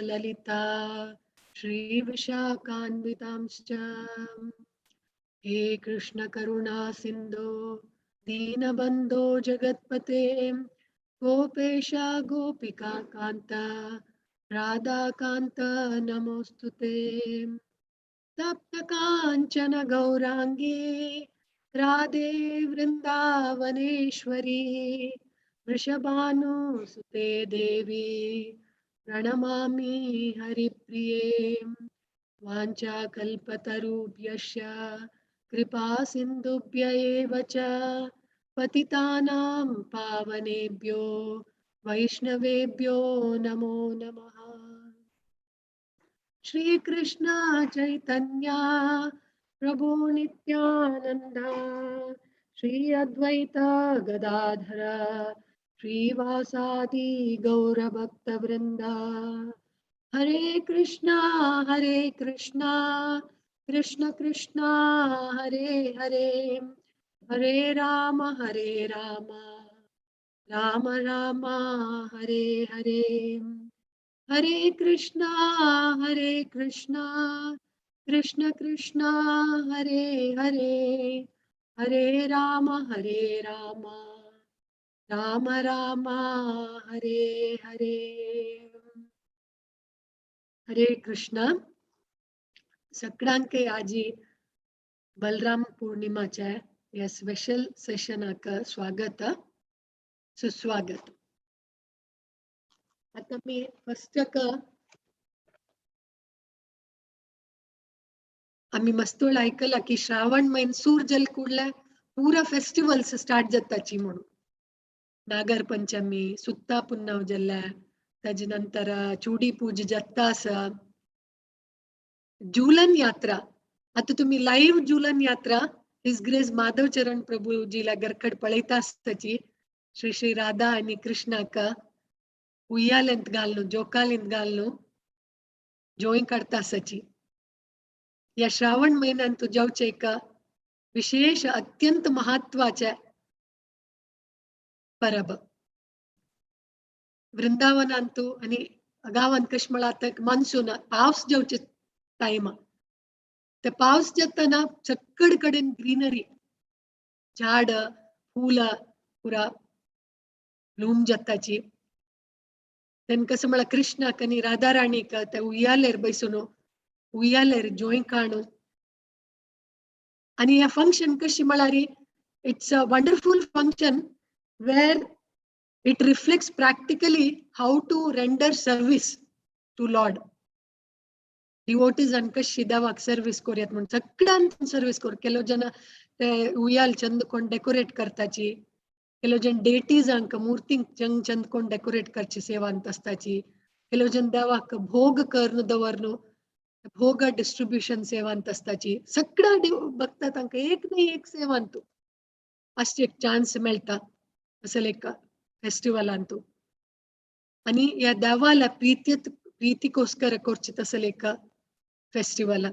ललिता श्रीविशाखान्वितांश्च। हे कृष्ण करुणा सिंधो दीनबंधो जगत्पते गोपेशा गोपिका कांत राधा कांत नमोस्तुते। तप्त कांचन गौरांगी राधे वृंदावनेश्वरी वृषभानुसुते देवी प्रणमामि हरिप्रिये। वाञ्छाकल्पतरुभ्यश्च कृपा सिन्धुभ्य एव च पतितानां पावनेभ्यो वैष्णवेभ्यो नमो नमः। श्री कृष्ण चैतन्य प्रभु नित्यानंद श्री अद्वैत गदाधर श्रीवासादि गौरभक्त वृंद। हरे कृष्णा कृष्ण कृष्णा हरे हरे हरे राम राम राम हरे हरे। हरे कृष्णा कृष्ण कृष्णा हरे हरे हरे राम राम राम हरे हरे। हरे कृष्ण। सगळ्यांके आजी बलराम पौर्णिमाच्या या स्पेशल सेशनाक स्वागत सुस्वागत। आता मी फर्स्ट आम्ही मस्तोळ ऐकला की श्रावण महिन सूर जल कुडला पूरा फेस्टिवल्स स्टार्ट जाताची म्हणून नागर पंचमी सुत्ता पुन्नव जल्ला त्याच्यानंतर चूडी पूज जत्तास झूलन यात्रा। आता तुम्ही लाईव्ह झूलन यात्रा हिज ग्रेस माधव चरण प्रभूजीला गरखड पळयता आसताची श्री श्री राधा आणि कृष्णाक उయ్యాలెంత घालणं जोकालिंत घालणं जोईन काढता आसाची। या श्रावण महिन्यात जावचे एक विशेष अत्यंत महत्वाचे परब वृंदावनांतू आणि गावांत कशें म्हळ्यार मान्सून पावस जेवचे टाइम ते पावस जेतना चक्कड कडेन ग्रीनरी झाड फूल पुरा ब्लूम जाताची। तेन कसं म्हळ्यार कृष्णाक आणि राधा राणीक ते उయ్యాलेर बैसून उయ్యాलेर जोईन काणू आणि या फंक्शन कशी म्हळ्यार it's a wonderful function where it reflects practically how to render service to Lord. Devotees and कशी देवाक सर्विस कोरयात म्हणून सगळ्यांत सर्विस कोर केलो जन ते उयाल चंद कोण डेकोरेट करताची केलो जन डेटीज अंक मूर्ती चंद चंद कोण डेकोरेट करची सेवांत असताची केलो जन देवाक भोग करन दवरनो भोग डिस्ट्रीब्यूशन सेवांत असताची सगळ्या भक्ता तांका एक नाही एक सेवांत अशी एक चान्स मेळटा असं एक फेस्टिवलांतू आणि या देवाला प्रीतीकोस्कर करची तसं एक फेस्टिवल।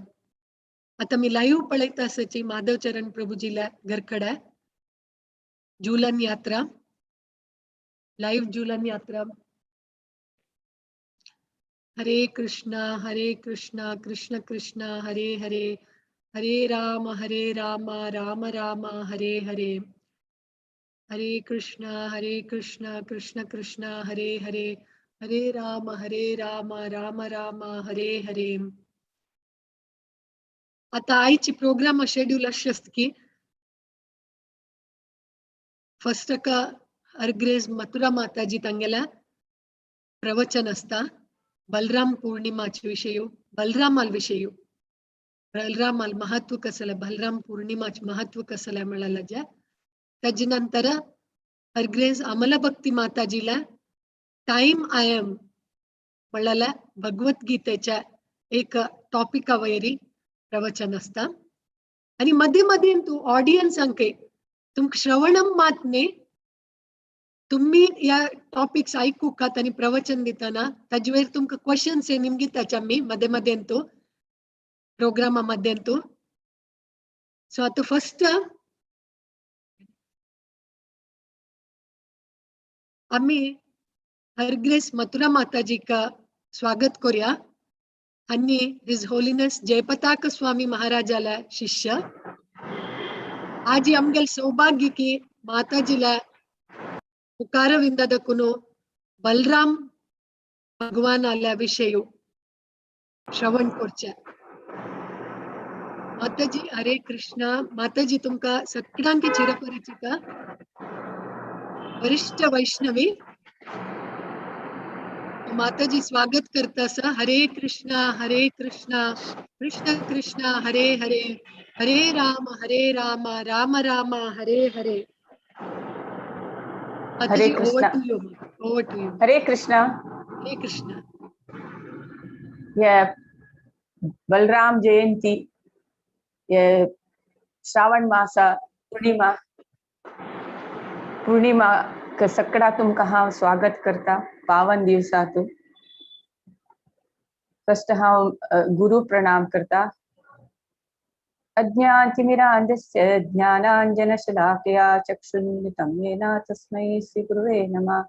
आता मी लाईव्ह पळयता आसाची माधव चरण प्रभूजीला घरकडे झूलन यात्रा लाईव्ह झूलन यात्रा। हरे कृष्णा कृष्ण कृष्ण हरे हरे हरे राम राम राम हरे हरे हरे कृष्णा कृष्ण कृष्ण हरे हरे हरे राम राम राम हरे हरे। आता आईची प्रोग्राम शेड्यूल अशी असत की फर्स्ट अर्ग्रेज मथुरा माताजी तांगेला प्रवचन असता बलराम पौर्णिमाचे विषय बलरामाल विषय बलरामाल महत्व कसले बलराम पौर्णिमाचे महत्व कसले म्हणाला जे त्याच्यानंतर अर्ग्रेज अमला भक्ती माताजीला टाइम आय एम म्हणाला भगवद्गीतेच्या एक टॉपिका वैरी प्रवचन असता आणि मध्ये मध्ये तू ऑडियन्स अंके तुमक श्रवणम मातने तुम्ही या टॉपिक्स ऐकूकात आणि प्रवचन देताना त्याच्यावर तुमक क्वेश्चन्स आहे निमगी त्याच्या मी मध्ये मध्ये तो प्रोग्रामामध्ये तो सो आता फर्स्ट आम्ही हरग्रेस मथुरा माताजी का स्वागत करूया. आणि हिज होलिनेस जयपताक स्वामी महाराजाला शिष्य. आज आमगेल सौभाग्य की माताजीला पुकारविंददकुनो बलराम भगवानाला विषय श्रवण करच्या. माताजी हरे कृष्णा. माताजी तुमका सगळ्यांकी चिरपरिचित वरिष्ठ वैष्णवी. माताजी स्वागत करतास. हरे कृष्णा कृष्ण कृष्ण हरे हरे, हरे राम राम राम हरे हरे. हरे माताजी कृष्णा. over to you. हरे कृष्णा. हरे कृष्णा. ये बलराम जयंती, ये श्रावण मासा पूर्णिमा का सकड़ा तुम कहाँ स्वागत करता पावन दिवसातू. फर्स्ट हम गुरु प्रणाम करता. अज्ञानतिमिरान्धस्य ज्ञानाञ्जनशलाकया चक्षुन्मिलितं येन तस्मै श्रीगुरुवे नमः.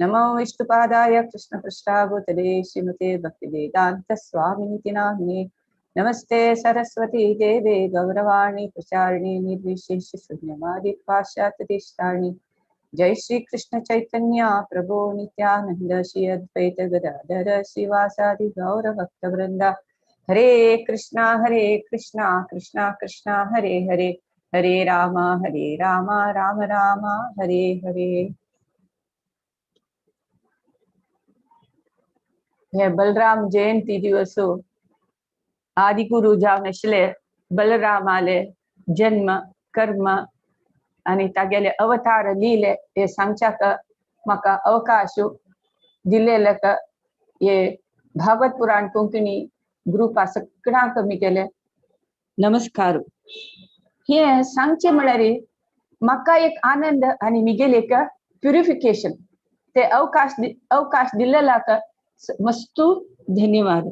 नमो विष्णुपादाय कृष्णपृष्ठाभूतले श्रीमते भक्तिवेदान्तस्वामिनिति नामिने. नमस्ते सरस्वती देवे गौरवाणी प्रचारिणे निर्विशेष शून्यवादी पाश्चात्यदेशतारिणे. जय श्री कृष्ण चैतन्य प्रभो नित्यानंद श्री अद्वैत गदाधर श्रीवासादि गौर भक्तवृंदा. हरे कृष्णा कृष्णा कृष्णा हरे हरे, हरे राम राम राम हरे हरे. हे बलराम जयंती दिवसो आदिगुरु जावन आशिल्ले बलरामाले जन्म कर्म आणि तागेले अवतार लिहिले हे सांगच्याक म्हाका अवकाश दिलेले का हे भागवत पुराण कोंकणी ग्रुपा सगळ्यांक केले नमस्कार. हे सांगचे म्हळ्यार म्हाका एक आनंद आणि मिगेले एक प्युरिफिकेशन. ते अवकाश दिलेला का मस्तू धन्यवाद.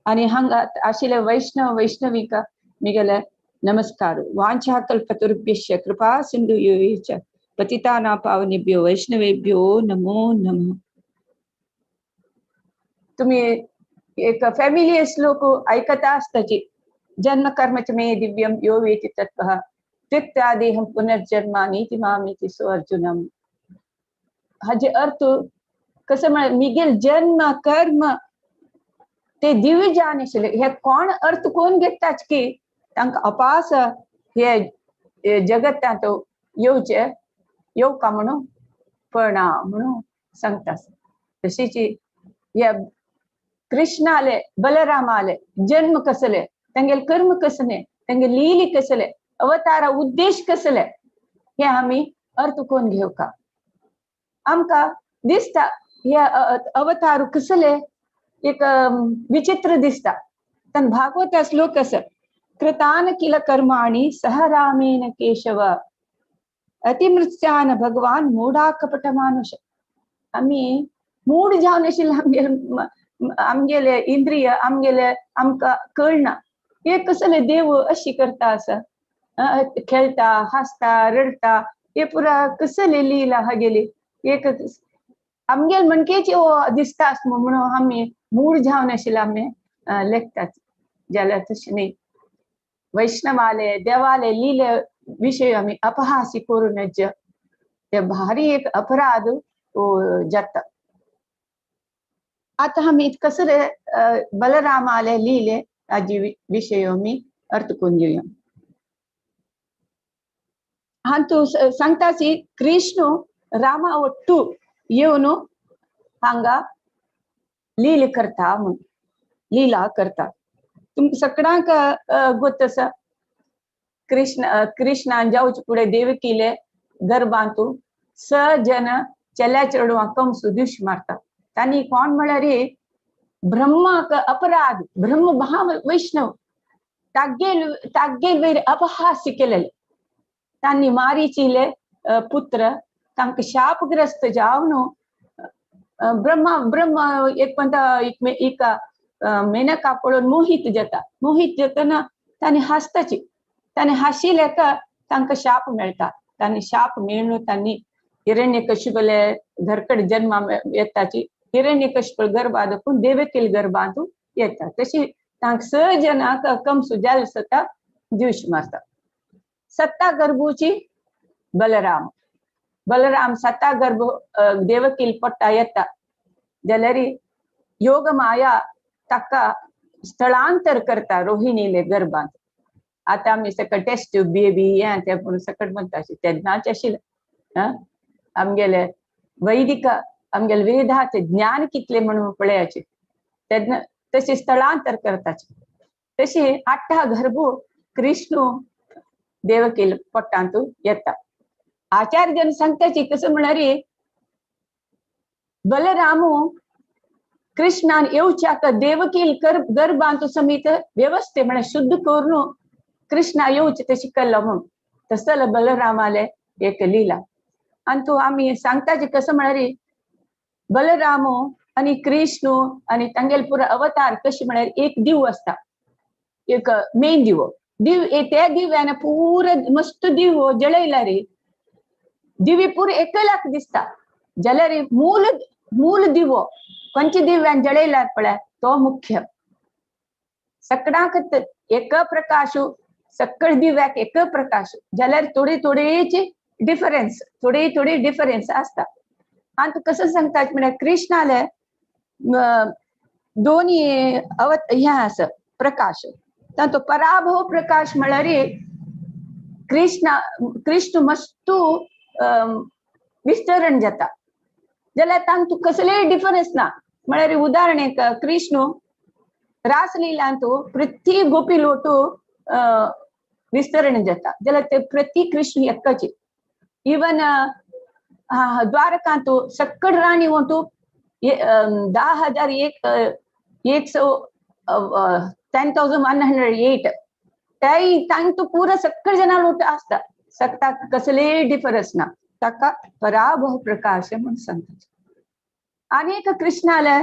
आणि हांगा आशिल्ले वैष्णवीक मिगेले नमस्कार. वांछा कल्पतरुभ्यश्च कृपा सिंधुभ्यो पतितानां पावनेभ्यो वैष्णवेभ्यो नमो नमः. तुम्ही एक फॅमिली श्लोक ऐकता असताची. जन्म कर्मच मे दिव्यम यो वेति तत्त्वः त्यक्त्वा देहं पुनर्जन्मानीति मामेति सो अर्जुनम. हाजे अर्थ कसं म्हण मिगेल जन्म कर्म ते दिव्य जाण आशिल्ले. हे कोण अर्थ कोण घेताच की तांकां अपास हे जगतांत येवका म्हणून प्रणाम म्हणून सांगतात. तशीच या कृष्णाले बलरामाले जन्म कसले, तांगेले कर्म कसले, तांगे लीली कसले, अवतारा उद्देश कसले हे आम्ही अर्थ कोण घेवका. आमका दिसता हे अवतार कसले एक विचित्र दिसता. तन भागवत श्लोक असं कृतान किल कर्माणि सह रामेण केशव अतिमृत्यान भगवान मूढा कपट मानुष. आम्ही मूड जावन आशिल्ले आमगेले इंद्रिय आमगेले आमका कळना हे कसले देव अशी करता असं खेळता हसता रडता हे पुरा कसले लीला हा गेली एक आमगेल मनकेची दिसता म्हणून आम्ही मूड जावन आशिल्ले आम्ही लेखतात. जाल्यार तशें न्ही. वैष्णवाले देवाले लीले विषय आम्ही अपहासी करूनच ते भारी एक अपराध जाता. आता आम्ही कसले बलरामाले लीले ताजी विषय आम्ही अर्थ करून घेऊया. हा तू सांगतासी कृष्ण रामा ಒಟ್ಟು येवन हांगा लीला करता म्हणून लीला करता. तुमकां सगळ्यांक गोत आसा कृष्णान जावचे फुडें देवकीले गर्भांतू 6 जन चल्या चेडवां कंस दुश मारता. तांणी कोण म्हळ्यार ब्रह्माक अपराध ब्रह्म महावैष्णव तागेल वयर अपहास्य केलेले. तांणी मारीचीले पुत्र तांकां शापग्रस्त जावन ब्रह्म एक म्हणटा मेनका पळोवन मोहित जातना तांणी हासताची. तांणी हाशिले का तांकां शाप मेळटा. तांणी शाप मेळून तांणी हिरण्यकशिपूले घरकड जन्म येताची हिरण्यकश्यप गर्भादकून देवकील गर्भांतू येता तशी तांक 6 जनांक कंस जाल सता दिवश मारता. सत्ता गर्भूची बलराम बलराम सत्ता गर्भ देवकील पट्टा येता जाल्यार योग माया ताका स्थळांतर करता रोहिणीले गर्भांत. आता आम्ही सकट टेस्ट ट्यूब बेबी हे ते पूण सकट म्हणटा तेन्नाच आशिल्लें. आमगेले वैदिक आमगेले वेदाचे ज्ञान कितले म्हणून पळयाचे तेन्ना तशी स्थळांतर करताचे. तशी 8 गर्भू कृष्ण देवकील पोट्टांतू येता. आचार्यन सांगताची कसं म्हणारी बलरामू कृष्णान येवच्याक देवकील गर्भांतू समीत व्यवस्थे म्हणे शुद्ध करून कृष्णा येवचे तशी केलं म्हणून तसं बलरामाले एक लीला. आणि तू आम्ही सांगताचे कसं म्हणारी बलरामू आणि कृष्ण आणि तांगेल पुरा अवतार कशी म्हणारी एक दिव असता एक मेन दिवो दिव त्या दिव्याने पूर मस्त दिवो जळयला रे दिवी पूर एकलाक दिसता जाल्यार मूल दिवो खंयच्या दिव्यान जळयला पळय तो मुख्य. सकडाक एक प्रकाश सक्कळ दिव्याक एक प्रकाश जाल्यार थोडी थोडीची डिफरन्स थोडी डिफरन्स असता. आणि कसं सांगता म्हणजे कृष्णाले दोन्ही हे आस प्रकाश तो पराभव प्रकाश म्हळ्यार कृष्ण मस्तू विस्तरण जाता जाल्यार तांक तू कसले डिफरन्स ना. म्हळ्यार उदाहरण एक कृष्ण रासलीलांतू प्रति गोपी लोटू विस्तरण जाता जाल्यार ते प्रति कृष्ण एकचे. इवन द्वारकांतू सक्कड राणी वटू 10,108 तांक तू पूरा सक्कड जना लोट असता सकता कसले डिफरन्स ना ताका पराभव प्रकाश म्हणून सांगतात. अनेक कृष्णाला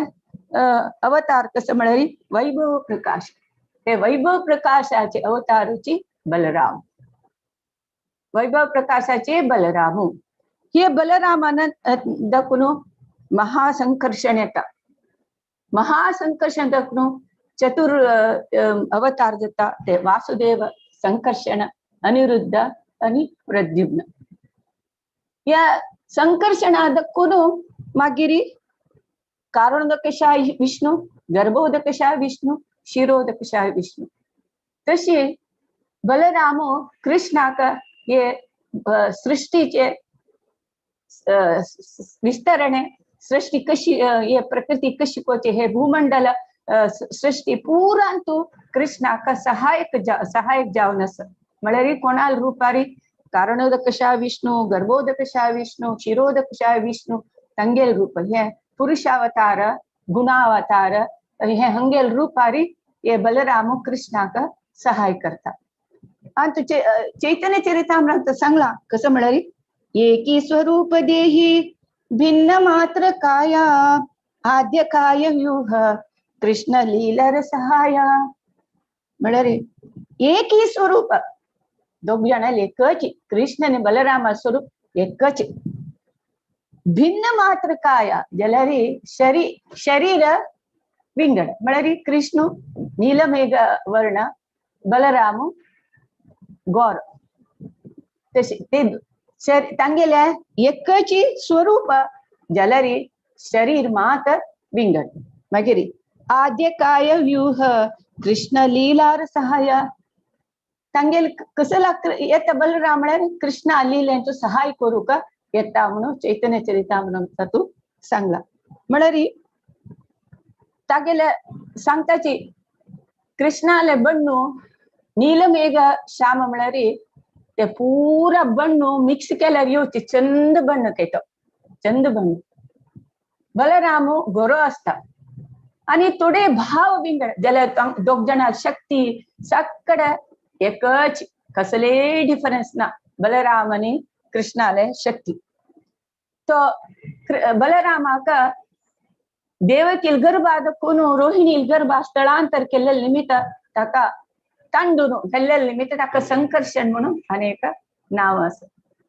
अवतार कसं म्हणारी वैभव प्रकाश ते वैभव प्रकाशाचे अवताराची बलराम वैभव प्रकाशाचे बलरामू. हे बलरामानं दाखवून महासंकर्षण येता. महासंकर्षण दाखवून चतुर अवतार जाता ते वासुदेव संकर्षण अनिरुद्ध आणि प्रद्युम्न. या संकर्षणा दाखवून मागिरी कारणोदकशाय विष्णू गर्भोदकशाय विष्णू शिरोदकशाय विष्णू. तशी बलरामो कृष्णाक हे सृष्टीचे विस्तरणे सृष्टी कशी हे प्रकृती कशी कोचे हे भूमंडल सृष्टी पुरांतू कृष्णाक सहायक जावन आसा. म्हळ्यार कोणाल रूपारी कारणोदकशाय विष्णू गर्भोदकशाय विष्णू शिरोदकशाय विष्णू तांगेल रूप हे पुरुषावतार गुणावतार हे हंगेल रूपारी हे बलराम कृष्णाक सहाय करता. आणि चैतन्य चरितामृत सांगला कसं म्हणारी एकी स्वरूप देही भिन्न मात्र काया आद्य काय व्यूह कृष्ण लीलर सहाया. म्हणारे एकी स्वरूप दोघ जण एकच कृष्ण आणि बलराम स्वरूप एकच भिन्न मात्र काया जाल्यार शरीर विंगड म्हळ्यार कृष्ण नीलमेघ वर्ण बलराम गौर तसे ते तांगेले एकच स्वरूप जाल्यार शरीर मात विंगड. मागीर आद्य काय व्यूह कृष्ण लीलार सहाय तांगेल कसला येता बलराम म्हळ्यार कृष्ण लीलेंचो सहाय करू का येता म्हणून चैतन्य चरितामृतांत सांगला. म्हळ्यार तागेले सांगताची कृष्णाले बण्णू नीलमेघ श्याम म्हळ्यार ते पूरा बण्णू मिक्स केल्यार येवची चंद बण्ण केतो चंद बण्ण. बलराम गोरो असता आणि थोडे भाव विंगड जाल्यार दोग जाणां शक्ती सक्कड एकच कसले डिफरन्स ना बलराम आणि कृष्णाले शक्ती. तो बलरामाक देवकील गर्भाद कोणू रोहिणी गर्भा स्थळांतर केल्ले निमित्त ताका तांडून केल्ले निमित्त ताका संकर्षण म्हणून अनेक नाव आसा.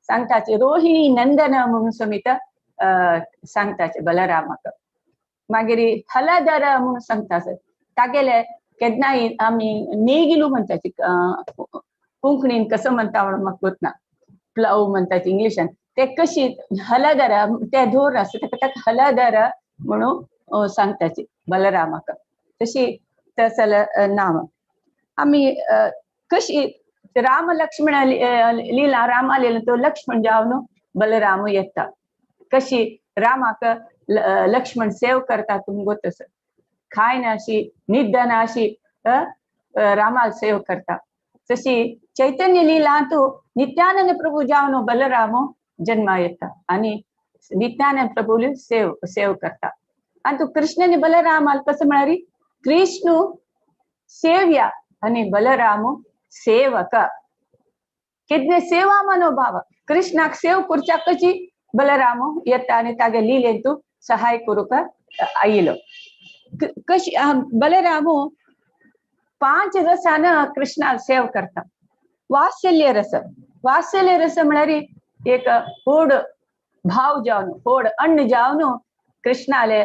सांगताचे रोहिणी नंदन म्हणून समित सांगताचे बलरामाक. मागीर हलादर म्हणून सांगता सर तागेले केन्नाय आमी नेगिलू म्हणटाची कोंकणीन कसं म्हणटा म्हणून म्हाका कोतना प्लव म्हणटाची इंग्लिशान ते कशी हलादर ते धोर आसा ताका हलादर म्हणून सांगताची बलरामाक तशी तसल नाम आमी कशी राम लक्ष्मण लीला रामा लीला तो लक्ष्मण जावन बलराम येता कशी रामाक लक्ष्मण सेव करता तुमकां गोतस खायना अशी निद्दना अशी रामाल सेव करता तशी चैतन्य लीला तू नित्यानंद प्रभू जावन बलराम जन्मा येता आणि नित्यानंद प्रभू सेव करता आणि तू कृष्णने बलरामाल कसं म्हणारी कृष्ण सेव्या आणि बलराम सेवक कितने सेवा मनोभाव कृष्णाक सेव करच्या कशी बलराम येता आणि तागे लीलेन तू सहाय करूक आयलो कशी बलराम 5 रसान कृष्णाल सेव करता वात्सल्य रस म्हळ्यार एक व्हड भाव जावन व्हड अन्न जावन कृष्णाले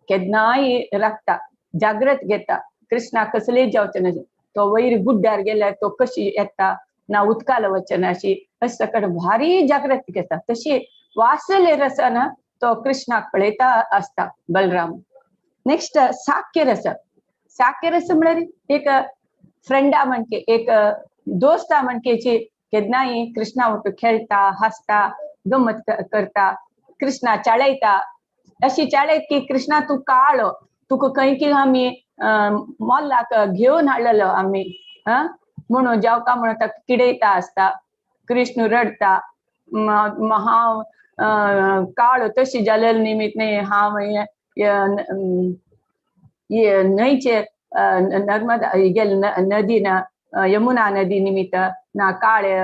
केन्नाय राखता जागृत घेता कृष्णा कसले जावचे ना तो वयर गुड्ड्यार गेल्यार तो कशी येता ना उदकाल वचना अशी सकट भारी जागृत घेता तशी वात्सल्य रसान तो कृष्णाक पळयता असता बलराम नेक्स्ट साख्य रस म्हळ्यार एक फ्रेंडा म्हणके एक दोस्ता म्हणकेची केन्नाय कृष्णा वांगडा खेळता हसता गमत करता कृष्णा चाळयता अशी चाळयत की कृष्णा तू काळो तुका खंय की आमी मोल्लाक घेवन हाडलेलो आमी म्हणून जावका म्हणून ताका किडयता असता कृष्ण रडता हांव काळ तशी जालेले निमित्त हांव न्हंयचे नर्मदा गेल नदीन यमुना नदी निमित्त ना काळे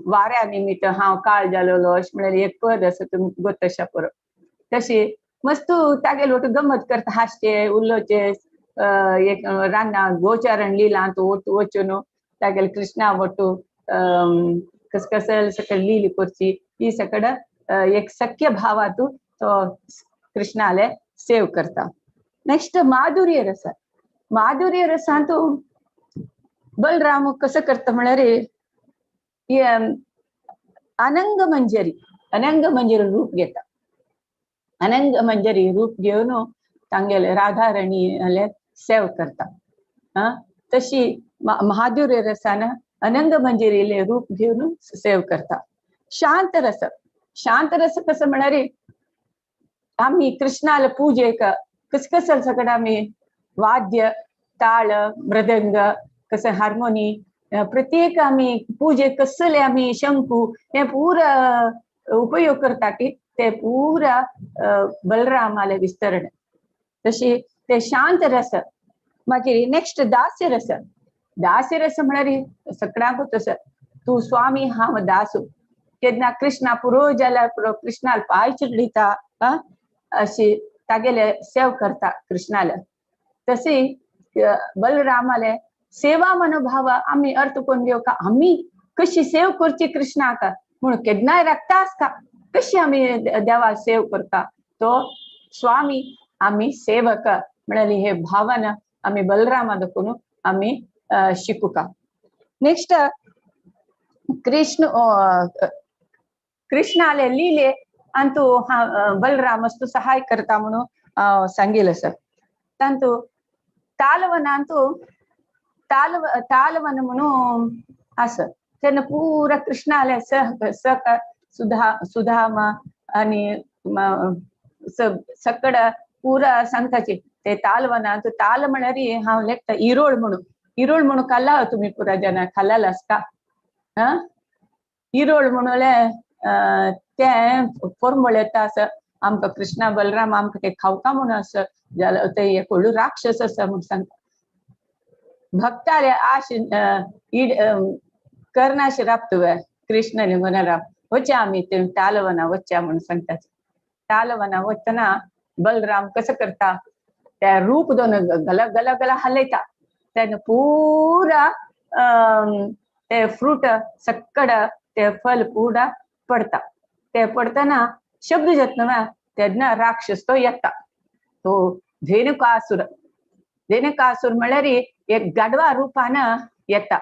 वाऱ्या निमित्त हांव काळ जालेलो अशें म्हळ्यार एक पद आसा तुमकां गोतशा पुरो तशी मस्त तागेले वटू गमत करता हासचे उलोवचे एक रान्ना गोचारण लिला तू वचून तागेले कृष्णा वटू कसकसल सकल लीली करची ही सकड एक सख्य भावातू तो कृष्णाले सेव करता नेक्स्ट माधुर्य रसान तू बलराम कसं करता म्हळ्यार अनंग मंजरी रूप घेता अनंग मंजरी रूप घेवन तांगेले राधा राणी सेव करता तशी माधुर्य रसान अनंग मंजरीले रूप घेवन सेव करता शांत रस कसं म्हळ्यार आम्ही कृष्णाला पूजेक कसकसल सकट आम्ही वाद्य ताळ मृदंग कसं हार्मोनी प्रत्येक आम्ही पूजेक कसले आम्ही शंकू हे पूरा उपयोग करता की ते पूरा बलरामाले विस्तरण तशी ते शांत रस मागीर नेक्स्ट दास्य रस म्हळ्यार सगळ्यांक तस तू स्वामी हांव दासू केन्ना कृष्णा पुरो जाल्यार पुरो कृष्णाल पांय चिडीता अशी तागेले सेव करता कृष्णाला तशी बलरामाले सेवा मनोभाव आम्ही अर्थ कोण घेऊ का आम्ही कशी सेव करची कृष्णाक म्हणून केन्नाय राखतास का कशी आम्ही देवा सेव करता तो स्वामी आम्ही सेवक म्हणाली हे भावना आम्ही बलरामा दाखवून आम्ही शिकू का नेक्स्ट कृष्णाले लीले अंतु बलरामस्तु सहाय करता म्हणून सांगितलं सर तांतू तालवन अंतु तालवन म्हणून असं त्यानं पुरा कृष्णाले सुधामा आणि सकड पुरा सांगताची ते तालवना ताल म्हळ्यार हांव लेखता इरोळ म्हणून खाल्ला तुम्ही पुरा जना खाल्ला का इरोळ म्हणले ते फॉर्मुल येता असं आमकां कृष्णा बलराम आमकां ते खावका म्हणून असं जाल्यार ते एक व्हडलो राक्षस आसा म्हणून सांगता भक्ताले आश कर्णाश रापतुवे कृष्णने बलराम वच्चा आम्ही ते तालवना वच्चा म्हणून सांगता तालवना वचना बलराम कसं करता त्या रूप दोन गला हलयता त्यानं पुरा ते फ्रूट सक्कड ते फल पुरा पडता ते पडताना शब्द जत्न तेन्ना राक्षस तो येता तो धेनुकासूर म्हळ्यार एक गाढवा रूपान येता,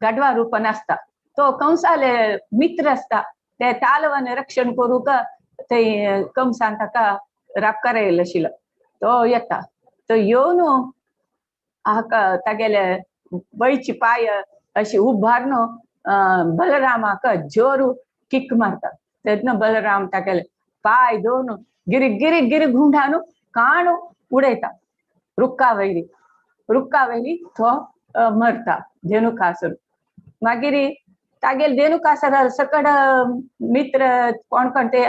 गाढवा रूपान असता. तो कंसाले मित्र असता, ते तालवान रक्षण करूक ते कंसान ताका राखकार येयलो आशिल्लो. तो येता, तो येवन हाका तागेले बैची पाय अशी उभारून बलरामाक जोरू किक मारता. तेन्ना बलराम तागेले पाय दोन गिरी गिरी गिरी गुंडान काणू उडयता. रुक्का वयली तो मरता धेनुकासूर. मागीर तागेले धेनुकासूरा सकड मित्र कोण कोण ते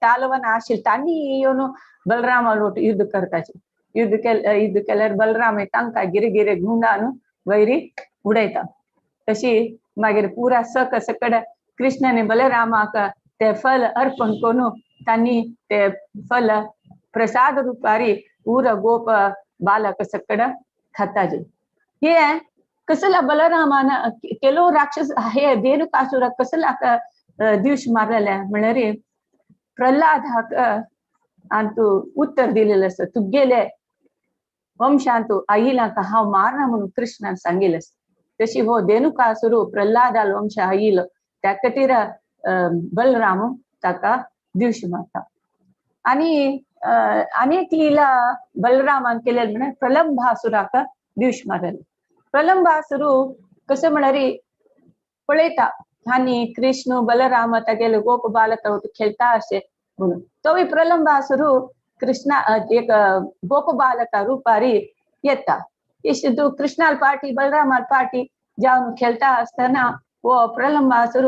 तालवान आशिल्ले तांणी येवन बलरामा लोट युद्ध करताचे. युद्ध केल्यार बलराम तांकां गिरे गिरे गुंडान वयरी उडयता. तशी मागीर पुरा सकड कृष्णाने बलरामाक ते फल अर्पण करून तांणी ते फल प्रसाद रुपारी पूरा गोप बालक सकड खाताचे. हे कसला बलरामान केलो राक्षस हे धेनुकासूराक कसला दिवस मारलेले म्हळ्यार प्रल्हादाक तू उत्तर दिलेलं असतं. तू गेले वंशान तू आईलाक हांव मारना म्हणून कृष्णान सांगिल्लें. तशी हो धेनुकासूर प्रल्हादाल वंश आईल त्या खातीर बलराम ताका दिवस मारता. आणि अनेक लीला बलरामान केलेले म्हळ्यार प्रलंबासुराक दिवस मारले. प्रलंबासूर कसं म्हळ्यार पळयता आनी कृष्ण बलराम तागेले गोप बालक खेळता अशें म्हणून तोय प्रलंबासूर कृष्णा एक गोप बालका रुपारी येता. तू कृष्णाल पार्टी बलरामाल पार्टी जावन खेळता असताना हो प्रलंबासूर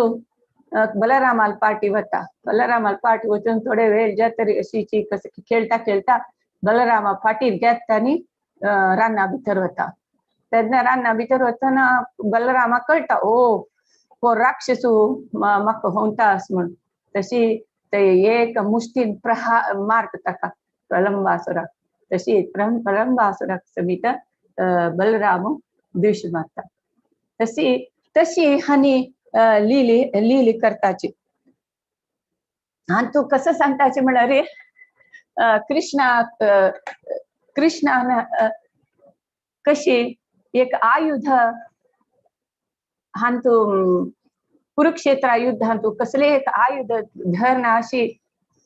बलरामाल पार्टी वता. बलरामाल पार्टी वचून थोडे वेळ जे तरी अशी कसं खेळता बलरामा फाटीर घेता आनी रान्ना भितर वता. तेन्ना रान्ना भितर वतना बलरामा कळटा हो राक्षसू म्हाका होंतास म्हण. तशी ते एक मुष्टीन मारता ताका प्रलंबासुराक. तशी प्रलंबासुराक समीत बलराम दिवस मारता. तशी हानी लीली करताची. आणि तू कसं सांगताचे म्हळ्यार कृष्णान कशी एक आयुध हांतू कुरुक्षेत्र युद्धांत कसले एक आयुध धरना अशी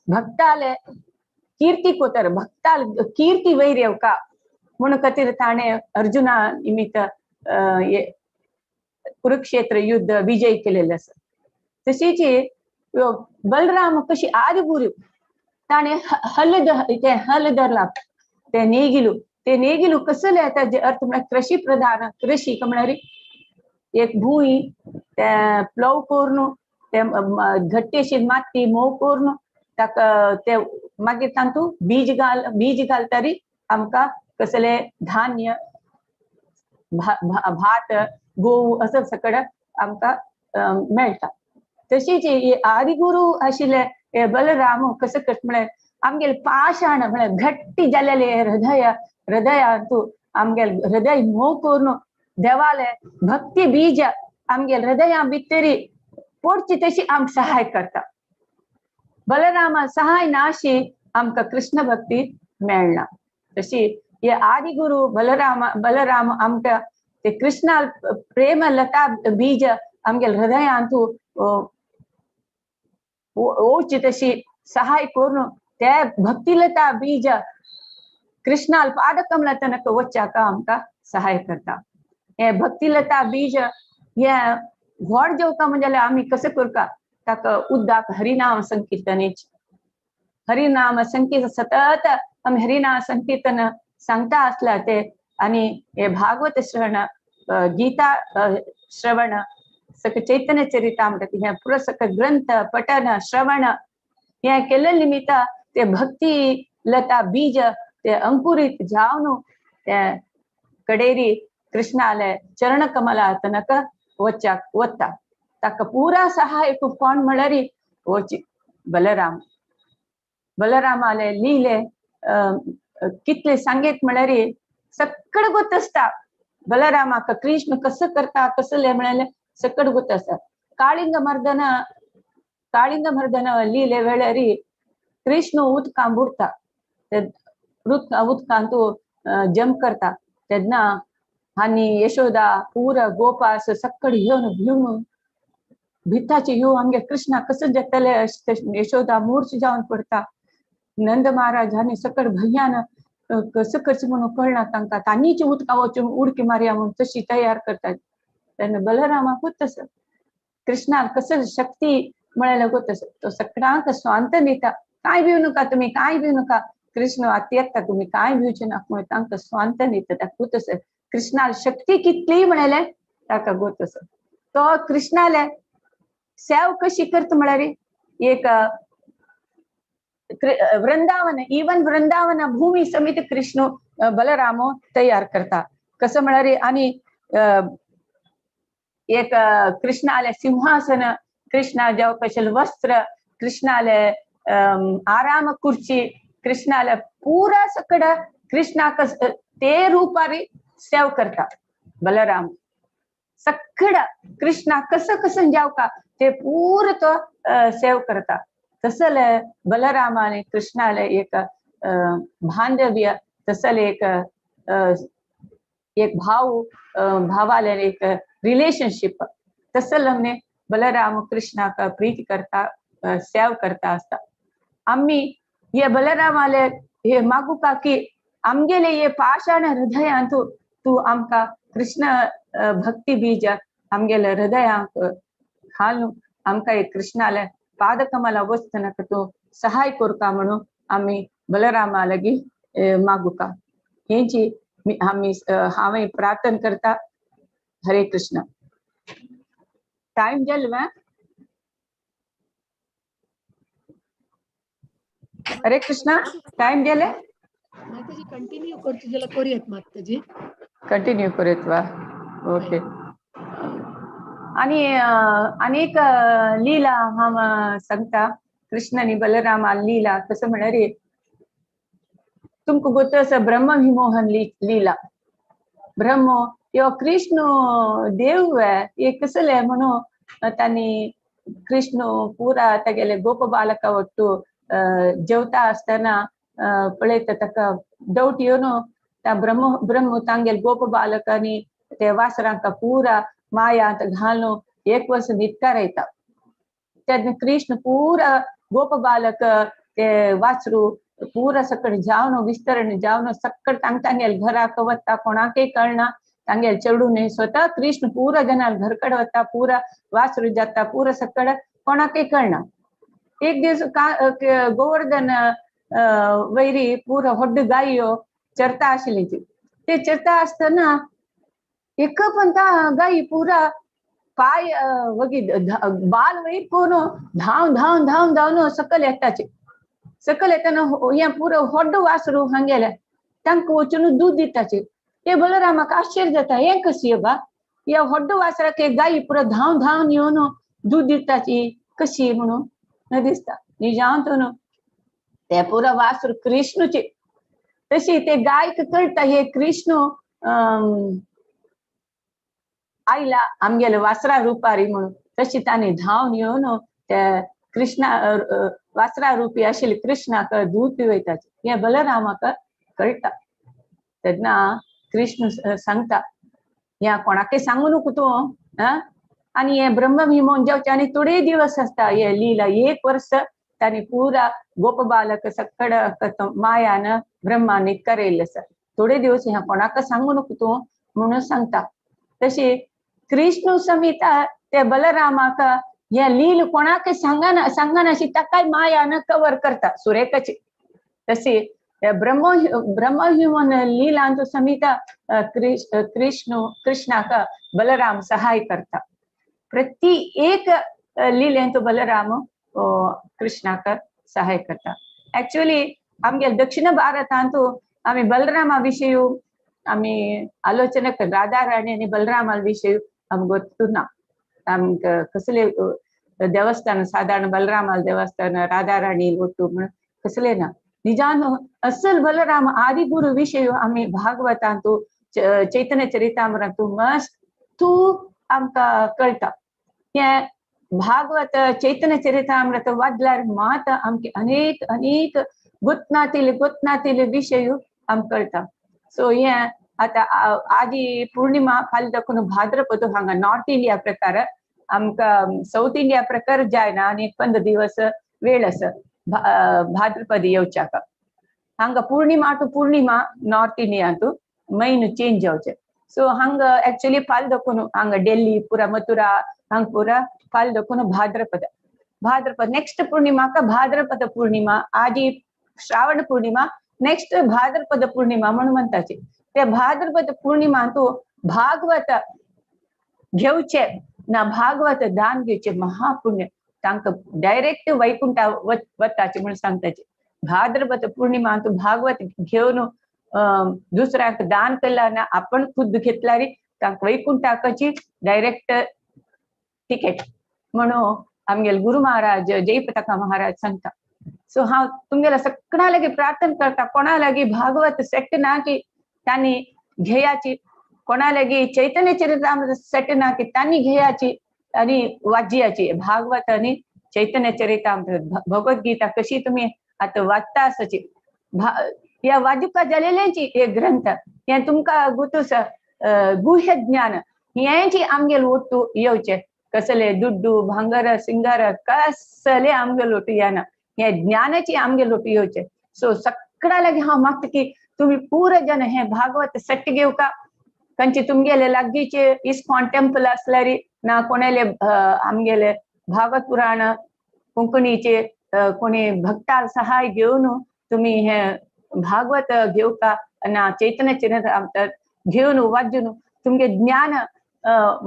भक्ताले कीर्ती कोतर भक्ताल कीर्ती वैर्यव का म्हणून खातीर ताणे अर्जुना निमित्त कुरुक्षेत्र युद्ध विजय केलेले आसा. तशीच बलराम कशी आदिगुरू ताणे हल धरला ते नेगिलू कसले ताजे अर्थ म्हळ्यार कृषी प्रधान. कृषी म्हळ्यार एक भूंय ते प्लव करून ते घट्टी अशी माती मोव करून ताका ते मागीर तातूं बीज घालतरी आमकां कसले धान्य भात गोव असं सकड आमकां मेळटा. तशीच आदिगुरू आशिल्ले बलराम कसं करता म्हळ्यार आमगेले पाशाण म्हळ्यार घट्टी जाल्लेले हृदयातूं आमगेले हृदय मोव करून देवाले भक्ती बीज आमगेले हृदया भितरी पडची तशी आमकां सहाय करता. बलरामा सहाय नाशी आमकां कृष्ण भक्ती मेळना. तशी हे आदिगुरू बलराम आमकां ते कृष्णा प्रेम लता बीज आमगेले हृदयांतू ओची तशी सहाय करून ते भक्ती लता बीज कृष्णाल पादकमला तनक वच्चाक आमकां सहाय करता. हे भक्ती लता बीज हे व्हड जेवका म्हणजे आमी कसं करता ताका उद्दाक हरिनाम संकीर्तनेची हरिनाम संकीर्तन सतत आमी हरिनाम संकीर्तन सांगता आसला ते आणि हे भागवत श्रवण गीता श्रवण सक चैतन्य चरितामृत हे पुरा सक ग्रंथ पठन श्रवण हे केले निमित्त ते भक्ती लता बीज ते अंकुरित जावन ते कडेरी कृष्णाले चरण कमला तनक वत्ता. ताका पुरा सहाय कोण म्हळ्यार वची बलरामाले लीले कितले सांगेत म्हळ्यार सकड गोत असता. बलरामाक कृष्ण कसं करता कसले म्हळ्यार सकड गोत असता. काळिंग मर्दन लीले वेळारी कृष्ण उदकां बुडता. उदकान तू जंप करता तेन्ना आनी यशोदा पुरा गोपाळ सक्कड घेवन भिताची ह्यो आमगे कृष्णा कसं जगतले यशोदा मूर्छ जावन पडता नंद महाराज आनी सकड भैयान कसं करचें म्हणून कळना तांकां तांनीच उदका वचून उडकी मारया म्हणून तशी तयार करतात तेन्ना बलरामाकूच तसं कृष्णाक कसं शक्ती म्हळ्यार तसं तो सगळ्यांक स्वांत दिता काय भिवू नका तुम्ही काय भिवू नका कृष्ण आत्यक्ता तुम्ही काय भिवचे नाका म्हणून तांकां स्वांत दिता ताका तसं कृष्णाल शक्ती कितली म्हळ्यार ताका गोतस तो कृष्णाले सेव कशी करता म्हळ्यार एक वृंदावन इवन वृंदावन भूमी समित कृष्ण बलरामो तयार करता कसं म्हळ्यार आणि एक कृष्णाले सिंहासन कृष्णा जाव कशेल वस्त्र कृष्णाले आराम कुर्ची कृष्णाले पूरा सकड कृष्णाक ते रूपारी सेव करता बलराम सकड कृष्णा कसं कसं जाव का ते पूर तो सेव करता तसले बलरामाने कृष्णाले एक बांधव्य तसले एक भावाले एक रिलेशनशिप तसल हमने बलराम कृष्णा का प्रीति करता सेव करता असता आम्ही ये बलरामाले हे मागू का की आमगेले ये पाषाण हृदयांतू तू आमका कृष्ण भक्ती बीज आमगेले हृदयांक घालू आमका एक कृष्णाले पादकमला वस्तनक तो सहाय कोरका म्हणून आम्ही बलरामा लगी मागू का हेची आम्ही हांवे प्रार्थना करता हरे कृष्ण टाइम जल्वा हरे कृष्ण टाइम गेले माताजी कंटिन्यू करतो जला करूयात माताजी कंटिन्यू करूयात वा ओके आणि अनेक लीला हम सांगता कृष्णानी बलरामा लीला कसं म्हणणार तुमको गोत असं ब्रह्म विमोहन लीला ब्रह्म यो कृष्ण देव आहे हे कसले म्हणून त्यांनी कृष्ण पुरा तेगेले गोप बालका ಒಟ್ಟು जेवता असताना पळयत ताका डाऊट येवन त्या ब्रह्म तांगेल गोप बालकांनी ते वासरांका पुरा मायांत घालून एक वर्ष न्हिदकार येता तेन्ना कृष्ण पुरा गोप बालक ते वासरू पुरा सकड जावन विस्तरण जावन सकड तांगेल घराक वता कोणाकय कळना तांगेल चढून स्वतः कृष्ण पुरा जनाल घरकड वता पुरा वासरू जाता पुरा सकड कोणाकय कळना एक दिवस गोवर्धन वैरी पुरा होड्ड गायो चरता आशिल्ली ते चरता असताना एक पण ता गाई पुरा पाय वगी बाल वैर कोण धाव धाव धाव धावन सकल येताचे सकल येताना या पुरा होड्ड वासरू हंगेले तांकां वचून दूध दिताचे ते बलरामाक आश्चर्य जाता हे कशी बा या होड्ड वासराक गाई पुरा धाव धावन येवन दूध दिताची कशी म्हणून न दिसता निजांतून ते पुरा वासरू कृष्णचे तशी ते गायक कळता हे कृष्ण आईला आमगेले वासरा रुपारी म्हणून तशी तांणी धावन येवन त्या कृष्णा वासरा रुपी आशिल्ले कृष्णाक दूध पिवयताचे हे बलरामाक कळटा तेन्ना कृष्ण सांगता ह्या कोणाकय सांगू नको तूं आनी हे ब्रह्म विमोहन जेवचे आनी थोडे दिवस आसता हे लीला एक वर्ष तांणी पुरा गोप बालक सकड मायान ब्रह्मानी करेल आसा थोडे दिवस ह्या कोणाक सांगू नको तूं म्हणून सांगता तशी कृष्ण समिता ते बलरामाक हे लील कोणाक सांगना अशी ताकाय मायान कवर करता सुरेखाची तशी ब्रह्म ह्युमन लीलांचो समिता कृष्णाक बलराम सहाय करता प्रति एक लीलेंचो बलराम कृष्णाक सहाय करता एक्चुअली आमगे दक्षिण भारतांतू आम्ही बलरामा विषयी आम्ही आलोचना राधा राणी आणि बलरामा विषयी आमकां गोत्तू ना आमकां कसले देवस्थान साधारण बलरामा देवस्थान राधा राणी गोट्टू म्हणून कसले ना निजान असल बलराम आदि गुरु विषयी आम्ही भागवतांतू चैतन्य चरितामृतांतू मस्त आमकां कळटा हे भागवत चैतन्य चरितामृत वाचल्यार मात आमके अनेक गुतनातील विषय आमकां कळटा. सो हे आता आदी पौर्णिमा फाल्यां दाखोवन भाद्रपद हांगा नॉर्थ इंडिया प्रकार आमकां साऊथ इंडिया प्रकार जायना आनी 15 दिवस वेळ आसा भाद्रपद येवच्याक. हांगा पूर्णिमा टू पूर्णिमा नॉर्थ इंडिया टू मैन चेंज जावचे. सो हांगा एक्चुअली फाल्यां दाखोवन हांगा दिल्ली पुरा मथुरा हांगा पुरा फाल्यां दाखोवन भाद्रपद नेक्स्ट पूर्णिमा का भाद्रपद पूर्णिमा आदी श्रावण पूर्णिमा नेक्स्ट भाद्रपद पूर्णिमा म्हणून म्हणटाची. त्या भाद्रपद पूर्णिमा तू भागवत घेवचे ना भागवत दान घेवचे महापुण्य तांकां डायरेक्ट वैकुंठा वताचे म्हणून सांगताचे. भाद्रपद पूर्णिमा तू भागवत घेवन दुसऱ्याक दान केला ना आपण खुद घेतला रे तांकां वैकुंठाची डायरेक्ट तिकेट म्हणून आमगेल गुरु महाराज जयपताका महाराज सांगता. सो हांव तुमगेला सगळ्या लागी प्रार्थना करता कोणा लागी भागवत सेट ना की तांणी घेयाची, कोणा लागी चैतन्य चरितामृत सेट ना की तांणी घेयाची आणि वाजयाची. भागवत आणि चैतन्य चरितामृत भगवद्गीता कशी तुम्ही आता वाचता आसाची या वाजुका जालेल्यांची हे ग्रंथ हे तुमकां गुतूस गुह्य ज्ञान हेची आमगेल ओट्टू येवचे. कसले दुड्डू भांगर सिंगार कसले आमगेल ओट्टू येना हे ज्ञानाची आमगेल ओट्टू येवचे. सो सगळ्या लागी हांव मागता की तुम्ही पूर्ण जन हे भागवत सेट घेवका. खंयची तुमगेले लागींचे इस्कॉन टेम्पल आसल्यार ना कोणाले आमगेले भागवत पुराण कोंकणीचे कोणी भक्ताल सहाय घेवन तुम्ही हे भागवत घेवका ना चैतन्य चरितामृत घेवन वाजून तुमगे ज्ञान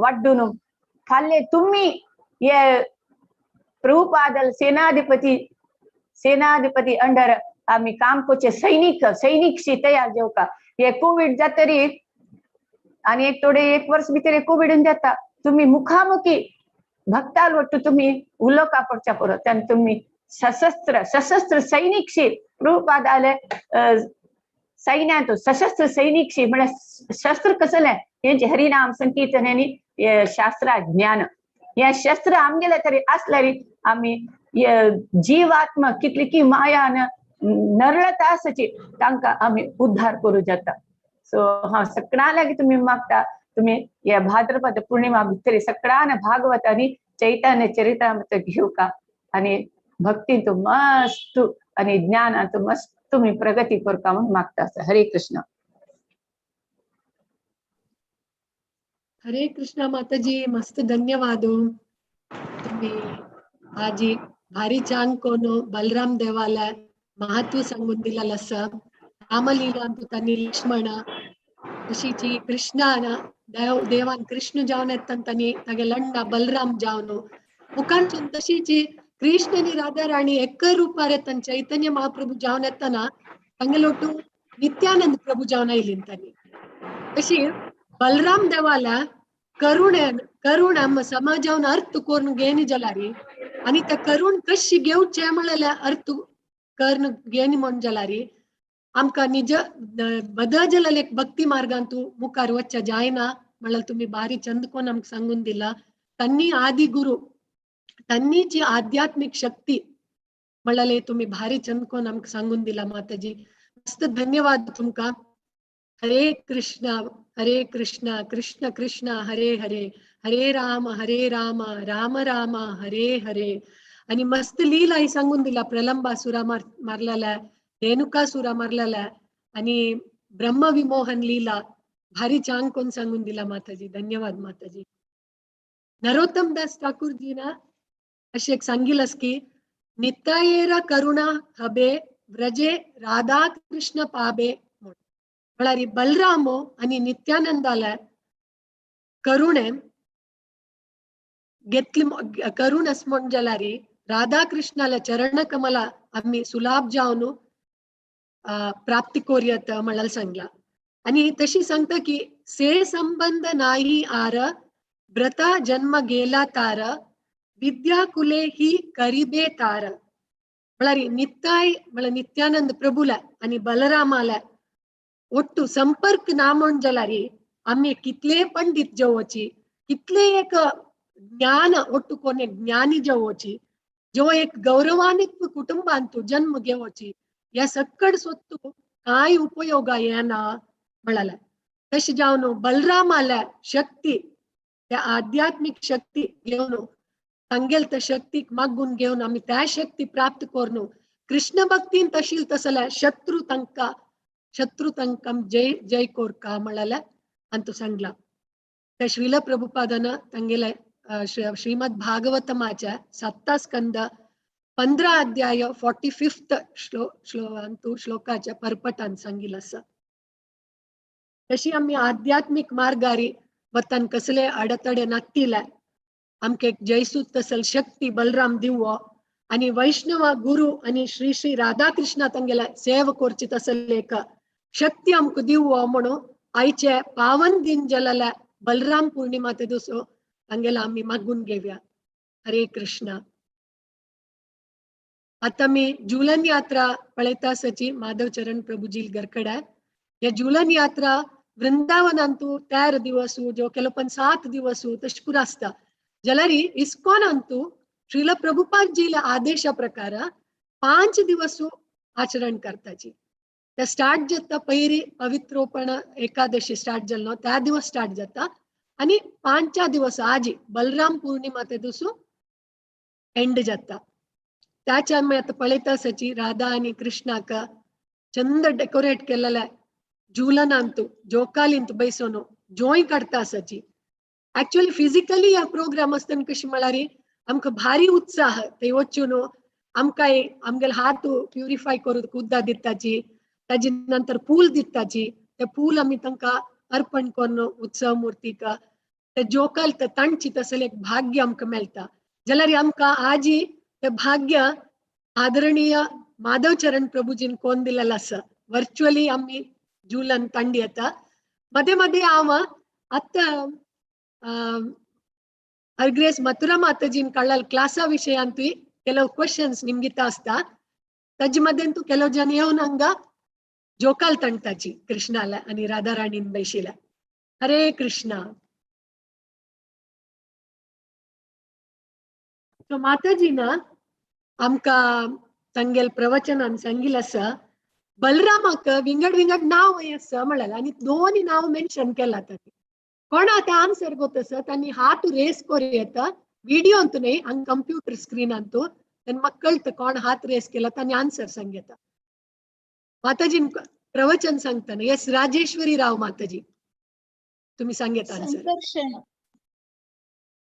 वाडून फाल्यां तुम्ही हे प्रभुपादल सेनाधिपती अंडर आम्ही काम करचे सैनिकशी तयार जेवका. हे कोविड जातरी आणि एक वर्ष भितर कोविड जाता तुम्ही मुखामुखी भक्ताल वट्टू तुम्ही उलोवपा पडच्या परत त्यान तुम्ही सशस्त्र सैनिकशी प्रभुपादाले सैन्यात सशस्त्र सैनिकशी म्हणजे शस्त्र कसले हे हरिनाम संकीर्तन आणि शास्त्र ज्ञान या शस्त्र आमगेले तरी असल्यारी आम्ही जीवात्मा कितली की माया नरळता आसाची तांकां आम्ही उद्धार करू जाता. सो हा सगळ्या लागी तुम्ही मागता तुम्ही या भाद्रपद पूर्णिमा भितर सगळ्यान भागवत आणि चैतन्य चरितामृत घेवका आणि भक्तीन मस्त आणि ज्ञानात मस्त तुम्ही प्रगती करता म्हणून मागता. हरे कृष्ण. हरे कृष्ण माताजी मस्त धन्यवाद. तुम्ही आजी भारी छान कोण बलराम देवाला महत्व सांगून दिला असा. रामलीला त्यांनी लक्ष्मण तशीची कृष्णान देवान कृष्ण जावन येतानी तागे लंडा बलराम जावन मुखांसून तशीची कृष्ण आणि राधा राणी एक रूपार येताना चैतन्य महाप्रभू जावन येताना तांगे लोटू नित्यानंद प्रभू जावन आयली तांणी. तशी बलराम देवाला करुण समाजावन अर्थ करून घेणी जाल्यारी आणि त्या करुण कशी घेवचे म्हणल्या अर्थ करून घेणी म्हण जाल्यारी आमकां निज बदल एक भक्ती मार्गान तू मुखार वच्चा जायना म्हणल्यार तुम्ही भारी चंद कोण आमकां सांगून दिला. त्यांनी आदि गुरु त्यांनी जी आध्यात्मिक शक्ती म्हणल्यार तुम्ही भारी चंद कोण आमकां सांगून दिला. माताजी मस्त धन्यवाद तुमका. हरे कृष्ण कृष्ण कृष्ण हरे हरे हरे राम राम राम हरे हरे. आणि मस्त लीला ही सांगून दिला. प्रलंबासुरा मारलेला, रेणुकासुरा मारलेला आणि ब्रह्मविमोहन लीला भारी छान कोण सांगून दिला. माताजी धन्यवाद. माताजी नरोत्तम दास ठाकूरजी ना असे एक सांगितलंस की नित्यायेरा करुणा हबे व्रजे राधा कृष्ण पाबे म्हळ्यार बलरामो आणि नित्यानंदाला करुणे घेतली करुण अस म्हण जाल्यार राधा कृष्णाला चरण कमला आम्ही सुलाभ जावन प्राप्ती करूयात म्हणाल सांगला. आणि तशी सांगता की से संबंध नाही आर व्रता जन्म गेला तार विद्या कुले ही करिबे तार. म्हळ्यार नित्याय म्हळ्यार नित्यानंद प्रभूला आणि बलरामाला ಒಟ್ಟು संपर्क ना म्हण जाल्यार आम्ही कितले पंडित जावची, कितले एक ज्ञान ಒಟ್ಟು कोणे ज्ञानी जावची, जो एक गौरवान्वित कुटुंबांत जन्म घेवची या सक्कड सोत्तू काय उपयोग येना म्हणाला. तशी जाऊन बलरामाला शक्ती त्या आध्यात्मिक शक्ती घेऊन सांगेल तर शक्ती मागून घेऊन आम्ही त्या शक्ती प्राप्त करून कृष्ण भक्तीन तशील तसला शत्रु तंकम जय जय कोर का म्हणाला अंतू सांगला. त्या श्रील प्रभुपादन ತಂಗೆಲೆ श्रीमद भागवतमाच्या 7 स्कंद 15 अध्याय 45th श्लोकाच्या परपटान सांगितलं असं. तशी आम्ही आध्यात्मिक मार्गारी वतन कसले अडतडे नातीला आमके जयसूत तसल शक्ती बलराम दिवो आणि वैष्णव गुरु आणि श्री श्री राधाकृष्ण ತಂಗೆಲೆ सेव कोरची तसल एक शक्ती आमक दिवो म्हणून आईचे पावन दिन जलला बलराम पौर्णिमा ते दिवसो ತಂಗೆಲೆ आम्ही मागून घेऊया. हरे कृष्ण. आता मी जुलन यात्रा पळयता सची माधव चरण प्रभुजी गरकडा. या जुलन यात्रा वृंदावन अंतू 13 दिवस जो केलो पण 7 दिवस तशपुर असता. जलारी इस्कॉन अंतू श्रील प्रभुपादजीला आदेशा प्रकार 5 दिवस आचरण करताची. त्या स्टार्ट जाता पहिरी पवित्रोपण एकादशी स्टार्ट जल्लो त्या दिवस स्टार्ट जाता आणि 5 दिवस आजी बलराम पौर्णिमा ते दिवस एंड जाता. त्याच्या आम्ही आता पळयता सची राधा आणि कृष्णाक चंद डेकोरेट केलेला झूलन अंतू जोकालींत बैसोनो जोई काढता सची. ऍक्च्युअली फिजिकली या प्रोग्राम असताना कशी म्हळारी आमक भारी उत्साह ते वचून आमका आमगेल हात प्युरिफाय करून कुद्दा दिताची. ताजी नंतर फूल दिताची. ते फूल आम्ही तांका अर्पण करून उत्सव मूर्तीक ते जोकाल ते तांची तसल एक भाग्य आमका मेळता. जाल्यार आमका आजी ते भाग्य आदरणीय माधव चरण प्रभुजीन कोण दिलेलं असं. व्हर्च्युअली आम्ही जुलन तांडी येता. मध्ये मध्ये हांव आता अर्ग्रेस मथुरा माताजीन काढला क्लासा विषयांतूय ಕೆಲವು क्वेश्चन्स निमगिता असता. ताजे मध्ये तू ಕೆಲವು जन येऊन हंगा जोकाल तणताची कृष्णाला आणि राधा राणीन बैशीला. हरे कृष्णा. तो माताजीन आमका सांगेल प्रवचनान सांगिल असं बलरामाक विंगड विंगड नाव असं म्हणाला आणि 2 नाव मेन्शन केला. कोण आता आन्सर गोतस त्यांनी हात रेस करू येत व्हिडिओ अंतू नाही आणि कंप्यूटर स्क्रीन अंतू त्यांनी मग कळतं कोण हात रेस केला त्यांनी आन्सर सांगेता. माताजी प्रवचन सांगताना यस राजेश्वरी राव माताजी तुम्ही सांगेत answer.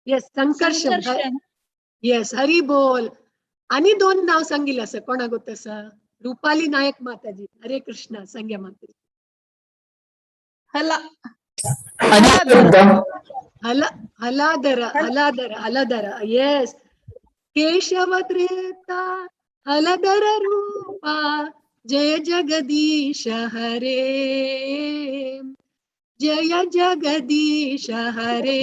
Yes Sankarshan. Yes Hari बोल. आणि 2 नाव सांगिल असं कोणा गोतस रुपाली नायक माताजी. हरे कृष्ण. सांग्या माताजी. हलाधर. येस केशव त्रेता हलधर रूपा जय जगदीश हरे जय जगदीश हरे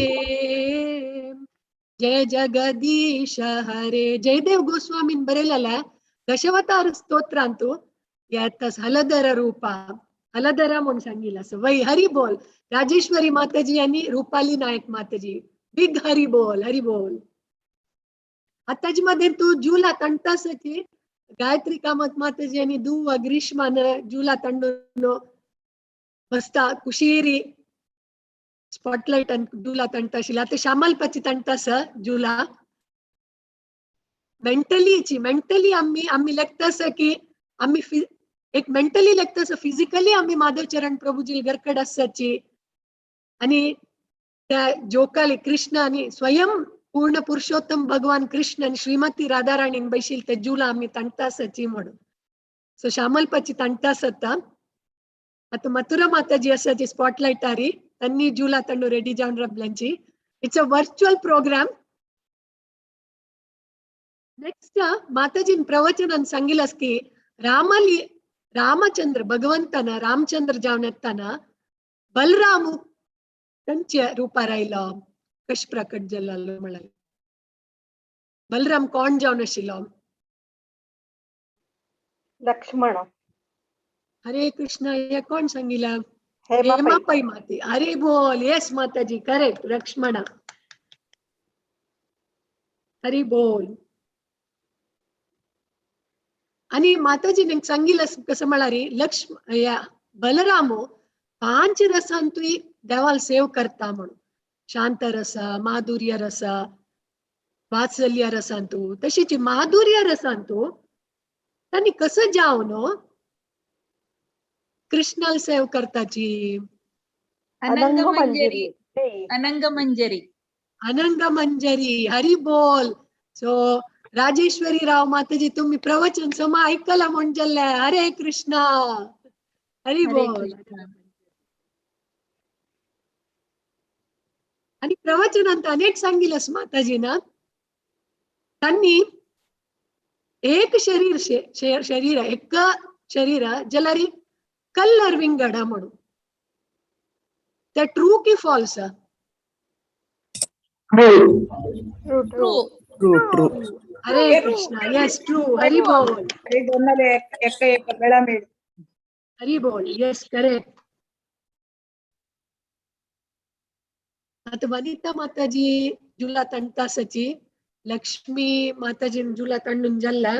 जय जगदीश हरे. जयदेव गोस्वामीन बरेलेला दशावतार स्तोत्रांतू यातस हलधर रूपा हलधरा म्हणून सांगितलं असं. वै हरी बोल. राजेश्वरी माताजी आणि रुपाली नायक माताजी बिग हरी बोल. हरी बोल. आताची मध्ये तू जुला तंटासची गायत्री कामत माताजी आणि दुवा ग्रीष्मान जुला तंडून मस्ता कुशीरी स्पॉटलाइट जुला तंटाशील. आता श्यामलपाची तंटास जुला मेंटली आम्ही लेखतास की आम्ही एक मेंटली लेखतास फिजिकली आम्ही माधव चरण प्रभुजी गरकड असाची आणि त्या जोकाली कृष्ण आणि स्वयं पूर्ण पुरुषोत्तम भगवान कृष्ण आणि श्रीमती राधाराणी बैशील ते जुला आम्ही तंटासची म्हणून. सो श्यामलपाची तंटास आता मथुरा माताजी असाची स्पॉटलाइट आरी त्यांनी जुला तंडू रेडी जाऊन रबल्यांची. It's a virtual program. Next माताजीन प्रवचनान सांगितलंस की रामचंद्र भगवंताना रामचंद्र जाऊन येताना बलराम त्यांच्या रूपा राहिलो कश प्रकट जल्लो म्हणाले. बलराम कोण जाऊन आशिल्लो? लक्ष्मण. हरे कृष्ण. हे कोण सांगितलं? हेमापै माते. हरे बोल. येस माताजी करेक्ट. लक्ष्मण. हरी बोल. आणि माताजीने सांगितलं कसं म्हणारी या बलरामो 5 रसांतूय देवाल सेव करता म्हणून शांत रस माधुर्य रस वात्सल्य रसांतू तशीच माधुर्य रसांतू त्यांनी कसं जावन कृष्णाला सेव करताची अनंग मंजरी अनंग मंजरी अनंग मंजरी हरी बोल. सो राजेश्वरी राव माताजी तुम्ही प्रवचन समा ऐकला म्हणजे हरे कृष्णा हरी हरे बोल. कृष्ण. आणि प्रवचनांत अनेक सांगितलंस माताजीनं त्यांनी एक शरीर एक शरीर जलारी कल्लर विंगड म्हणून ते ट्रू की फॉल्स ट्रू हरे कृष्णा यस ट्रू हरी बोल हरी बोल यस करेक्ट. आता वनिता माताजी जुला तंटासची लक्ष्मी माताजी जुला तंडून जल्ला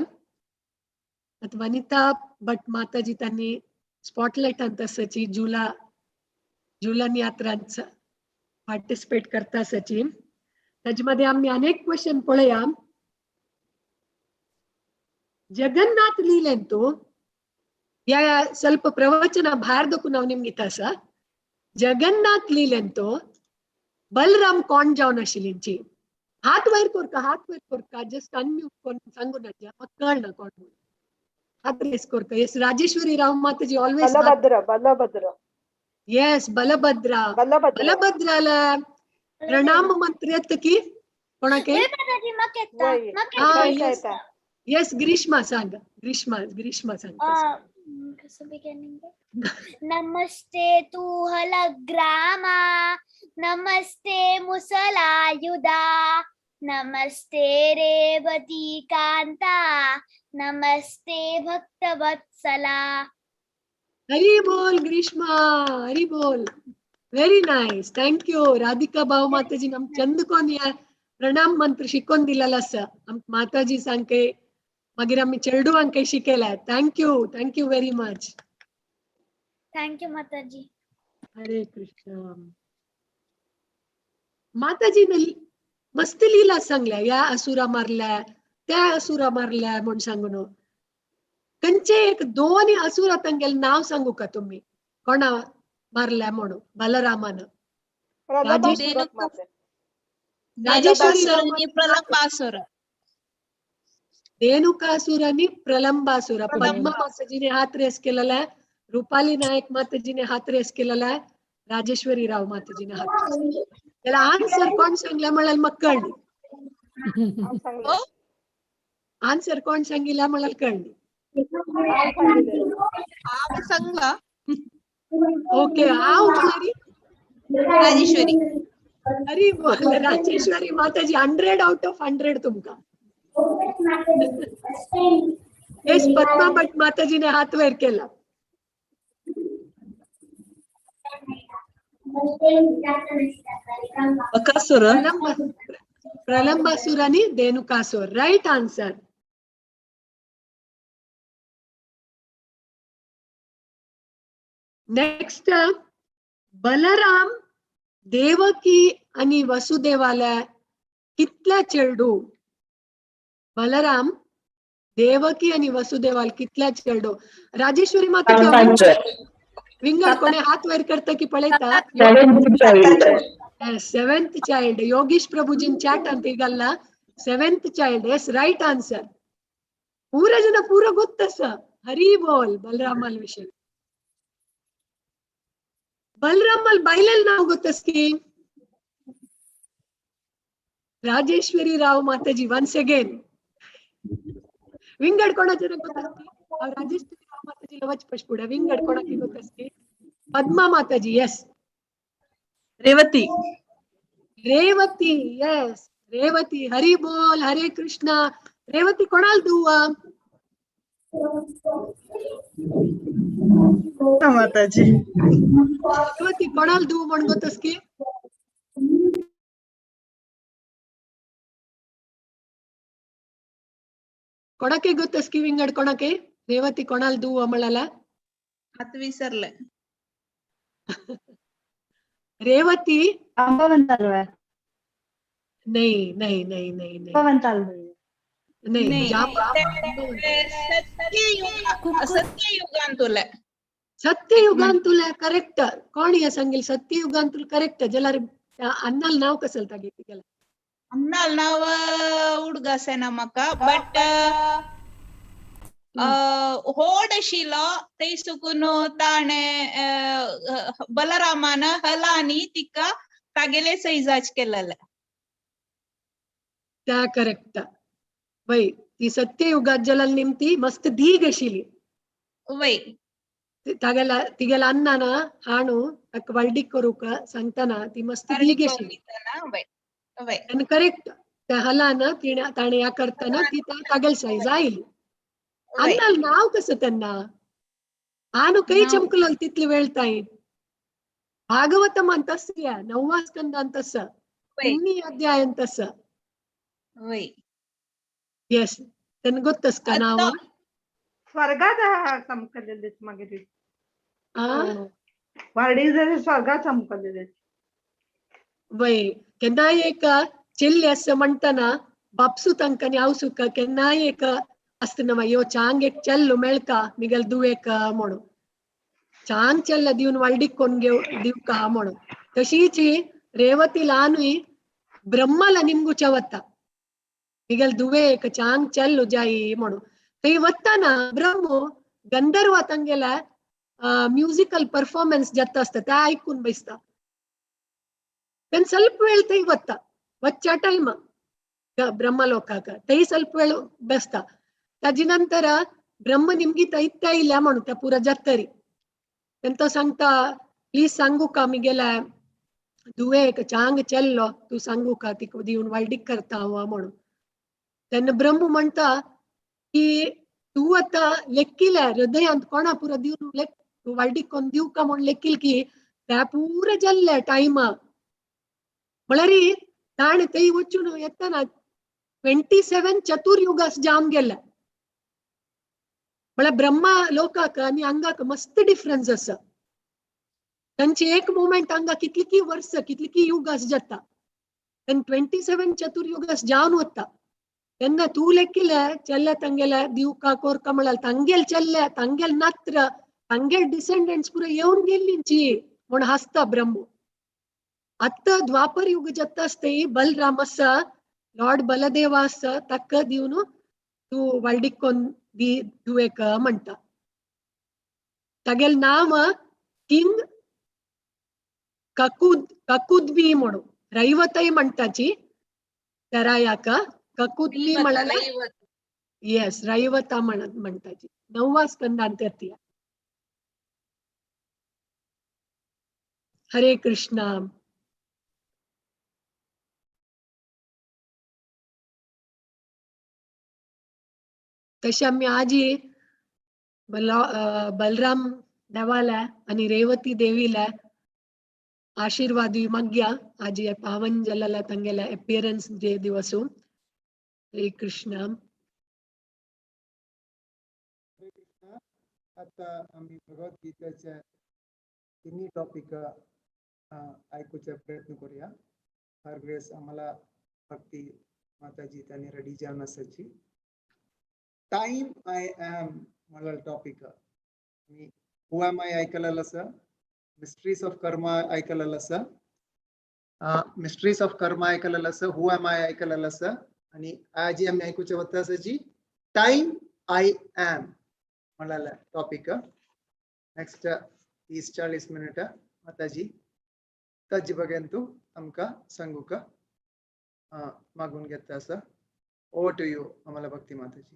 आता वनिता बट माताजी त्यांनी स्पॉटलाइट अंतसची जुलन यात्रांचा पार्टिसिपेट करता सचिन त्याच्यामध्ये आम्ही अनेक क्वेश्चन पळया. जगन्नाथ लीलेंतू या ಸ್ವಲ್ಪ ಪ್ರವಚನ ಭಾರದಕ್ಕೂ ನಾವು ನಿಮ್ಗೆ ಇತಾಸ जगन्नाथ लीलेंतो बलराम कोण जावन आशिल्लींची हात वयर कोरका जस्ट अनम्यूट कोण सांगू नका मग कळना कोण हात रेस कोरका यस राजेश्वरी राव माताजी ऑलवेज बलभद्र यस बलभद्राला प्रणाम मंत्र की कोणाके यस ग्रीष्मा सांग ग्रीष्मा सांग नमस्ते तू हलग्रामा नमस्ते मुसलायुधा नमस्ते रेवती कांता नमस्ते भक्तवत्सला. हरी बोल ग्रीष्मा हरी बोल व्हेरी नाईस थँक्यू राधिका भाऊ माताजी नम चंद कोण या प्रणाम मंत्र शिकवून दिलेला असा माताजी सांगके मागीर आम्ही चेडू अंके शिकेला. Thank you very much. Thank you Mataji. Hare Krishna. माताजीने मस्त लीला सांगल्या या असुरा मारल्या त्या असुरा मारल्या म्हणून सांगून त्यांचे एक दोन असुरा तांगेल नाव सांगू का तुम्ही कोणा मारल्या म्हणून बलरामानं राजेश्वरी प्रलंबासुर रेणुकासुर आणि प्रलंबासुर. पद्मा माताजीने हात रेस केलेला आहे रुपाली नायक माताजीने हात रेस केलेला आहे राजेश्वरी राव माताजीने हात रेस केलेला त्याला आन्सर कोण सांगला म्हणाल मग कळली आन्सर कोण सांगितला म्हणाल कळली सांगला ओके आव म्हणाली राजेश्वरी अरे बोल राजेश्वरी माताजी 100 out of 100 तुमका. येस पद्मा भट माताजीने हात वर केला. प्रलंबासुर आणि Dhenukasura right answer. Next Balram Devaki आणि वसुदेवाला कितल्या चेडू बलराम देवकी आणि वसुदेवाला कितल्या चेडू राजेश्वरी माता विंगड कोणी हात वर करता की पळयता 7th चाइल्ड योगीश प्रभुजीन ಚಾಟ್ ಅಂತ ಈಗಲ್ಲ 7th child S right answer. ಪೂರ ಜನ ಪೂರ ಗೊತ್ತಸ ಹರಿ ಬೋಲ್ ಬಲರಾಮಲ್ ವಿಷಯ ಬಲರಾಮಲ್ ಬೈಲಲ್ ನಾವು ಗೊತ್ತಸ್ಕಿ ರಾಜೇಶ್ವರಿ ರಾವ್ ಮಾತಾಜಿ ಒನ್ಸ್ ಅಗೇನ್ विंगड कोणाचे ಗೊತ್ತಸ್ಕಿ राजेश्वरी राव माताजी लवच पशपुड विंगड कोणाके ಗೊತ್ತಸ್ಕಿ पद्मा माताजी यस रेवती यस रेवती हरी बोल हरे कृष्णा. रेवती कोणाल दुवा माताजी रेवती कोणाल दू म्हण गोतस की कोणाके गोतस की विंगड कोणाके रेवती कोणाला दू अमळाला आता विसरलं. रेवती अंबवंतालवे नाही नाही नाही नाही नाही अंबवंतालवे नाही नाही, जाम सत्ययुगांतुल. सत्ययुगांतुल करेक्ट कोण या सांगेल सत्ययुगांतुल करेक्ट जला अन्नाल नाव कसं तागिती गेला अन्नाल नाव ಹುಡುಗಸೆನ ಮಕ್ಕ ಬಟ್ ಹೋಡಶಿಲ ತೈಸುಕುನು ತಾಣೆ ಬಲರಾಮನ ಹಲಾನಿ ತಿಕ್ಕ तागेले सैजाज केलेलं. त्या करेक्ट वय ती सत्ययुगात जलाल निमती मस्त दीग आशिली वय तागेला तिगेला अन्नान हाणू ताका वळडीक करूक सांगताना ती मस्त दीग आशिली वय वय आणि करेक्ट त्या हलान ताणे या करताना ती तागेल साईज आयली अन्नाल नाव कसं त्यांना हाणू काही चमकलं तिथली वेळ ताई भागवतम ಅಂತಸ್ಯ 9వ ಸ್ಕಂದ ಅಂತಸ 9ನೇ ಅಧ್ಯಾಯ ಅಂತಸ वय यस त्यांना ಗೊತ್ತಸ್ का नाव स्वर्गात चमकलेले मागे आ वारडी जरी स्वर्गात चमकलेले वय केन्ना एक ಚೆಲ್ಲಿ असं म्हणताना बापसू तंकनी आवसुका केन्ना एक असतना यो चांग एक चल्लू मेळका मिगल दुवेक म्हणून चांग चल्ल दिवन वालडीक कोण दिवका म्हणून तशीच रेवती लानवी ब्रह्माला निमगुच्या वत्ता मिगल दुवे एक चांग चल्लू जाई म्हणून थंय वत्ताना ब्रह्मो गंधर्व तांगेला म्युझिकल परफॉर्मन्स जाता असता त्या ऐकून बसता तेन ಸ್ವಲ್ಪ वेळ थंय वत्ता वच्च्या टाइम ब्रह्मलोकाक थंय ಸ್ವಲ್ಪ वेळ बसता ताजी नंतर ब्रह्म निमगी दैत्य इल्या म्हणून त्या पुरा जातरी तो सांगता प्लीज सांगू का मी गेला दुवे एक चांग चल्लो तू सांगू का ती दिवन वालडीक करता म्हणून तेन्ना ब्रह्म म्हणता की तू आता लेखिल्या हृदयांत कोणा पुरा दिवन तू वालडीक कोण दिव का म्हणून लेखील की त्या पुरा जल्ले टाइम म्हळ्यार ताणे थंय वचून येताना 27 चतुर्युगास जाम गेल्या म्हळ्यार ब्रह्मा लोकाक आनी हांगाक मस्त डिफरन्स आसा तांची एक मोमेंट हांगा कितली की वर्स कितली की युगास जाता तेन्ना 27 चतुर्युगास जावन वता तेन्ना तू लेखिले चल्ले तांगेले दिवका कोरका म्हळ्यार तांगेल चल्ले तांगेल नात्र तांगेल डिसेंडंट्स पुरो येवन गेल्लींची म्हूण हासता ब्रह्म आत्ता द्वापर युग जाता आसता बलराम आसा लॉर्ड बलदेव आसा ताका दिवन तू वालडीक कोण दुवेक म्हणटा तागेल नाम किंग ककुद्बी म्हणून रैवतय म्हणटाची त्या रायाक ककुद्बी म्हळ्यार येस रैवता म्हणटाची 9वा स्कंदांत येती हरे कृष्णा तशी आम्ही आजी बलराम देवाला आणि रेवती देवीला आशीर्वाद मग्या आजी पावन जलाला तंगेला अपियरन्स जे दिवस हरे कृष्ण आता आम्ही भगवद्गीतेचे तिन्ही टॉपिक ऐकूचा प्रयत्न करूया हर वेळेस आम्हाला भक्ती माताजी त्यांनी रेडी जाऊन असायची टाइम आय एम मला टॉपिक मी हू एम आय ऐकलेलं असं मिस्ट्रीज ऑफ कर्मा ऐकलेलं असं मिस्ट्रीज ऑफ कर्मा ऐकलेलं असं हू एम आय ऐकलेलं असं आणि आजी आम्ही ऐकूच्या होता असायची टाइम आय एम म्हणाला टॉपिक नेक्स्ट 30-40 मिनिट माताजी ताजी बघेन तू आमका सांगू का मागून घेता असं ओव्हर टू यू आम्हाला भक्ती माताजी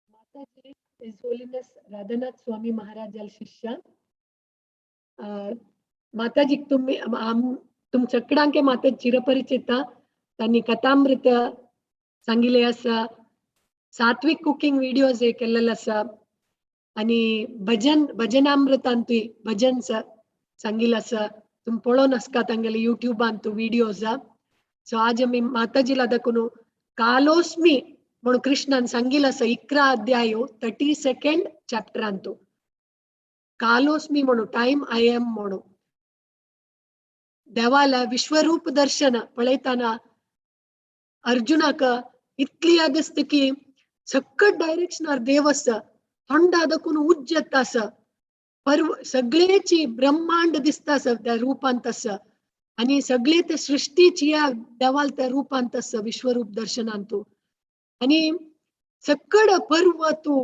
माताजी इज होलीनेस राधानाथ स्वामी महाराजाल शिष्य माताजी तुम्ही तुमच्याकडांके माता चिरपरिचित त्यांनी कथामृत सांगिले असा सात्विक कुकिंग व्हिडिओज हे केलेलं असा आणि भजनामृतांतूय भजन सांगिलं असा तुम पळोवन आसका तांगेले युट्यूबान तू व्हिडिओज सो आज आमी माताजीला दाखवून कालोस्मी म्हणून कृष्णान सांगितलं असं 11 अध्यायो 32nd चॅप्टरान तो कालोस्मी म्हणून टाइम आय एम म्हणून देवाला विश्वरूप दर्शन पळयताना अर्जुनाक इतली आगस्त की सकट डायरेक्शनार देव आस थंड आदकून उज्ज येता आस पर्व सगळेची ब्रह्मांड दिसता आस त्या रूपांत आस आणि सगळे ते सृष्टीची या देवाल त्या रूपांत आस विश्वरूप दर्शनान तू आणि सकड पर्व तू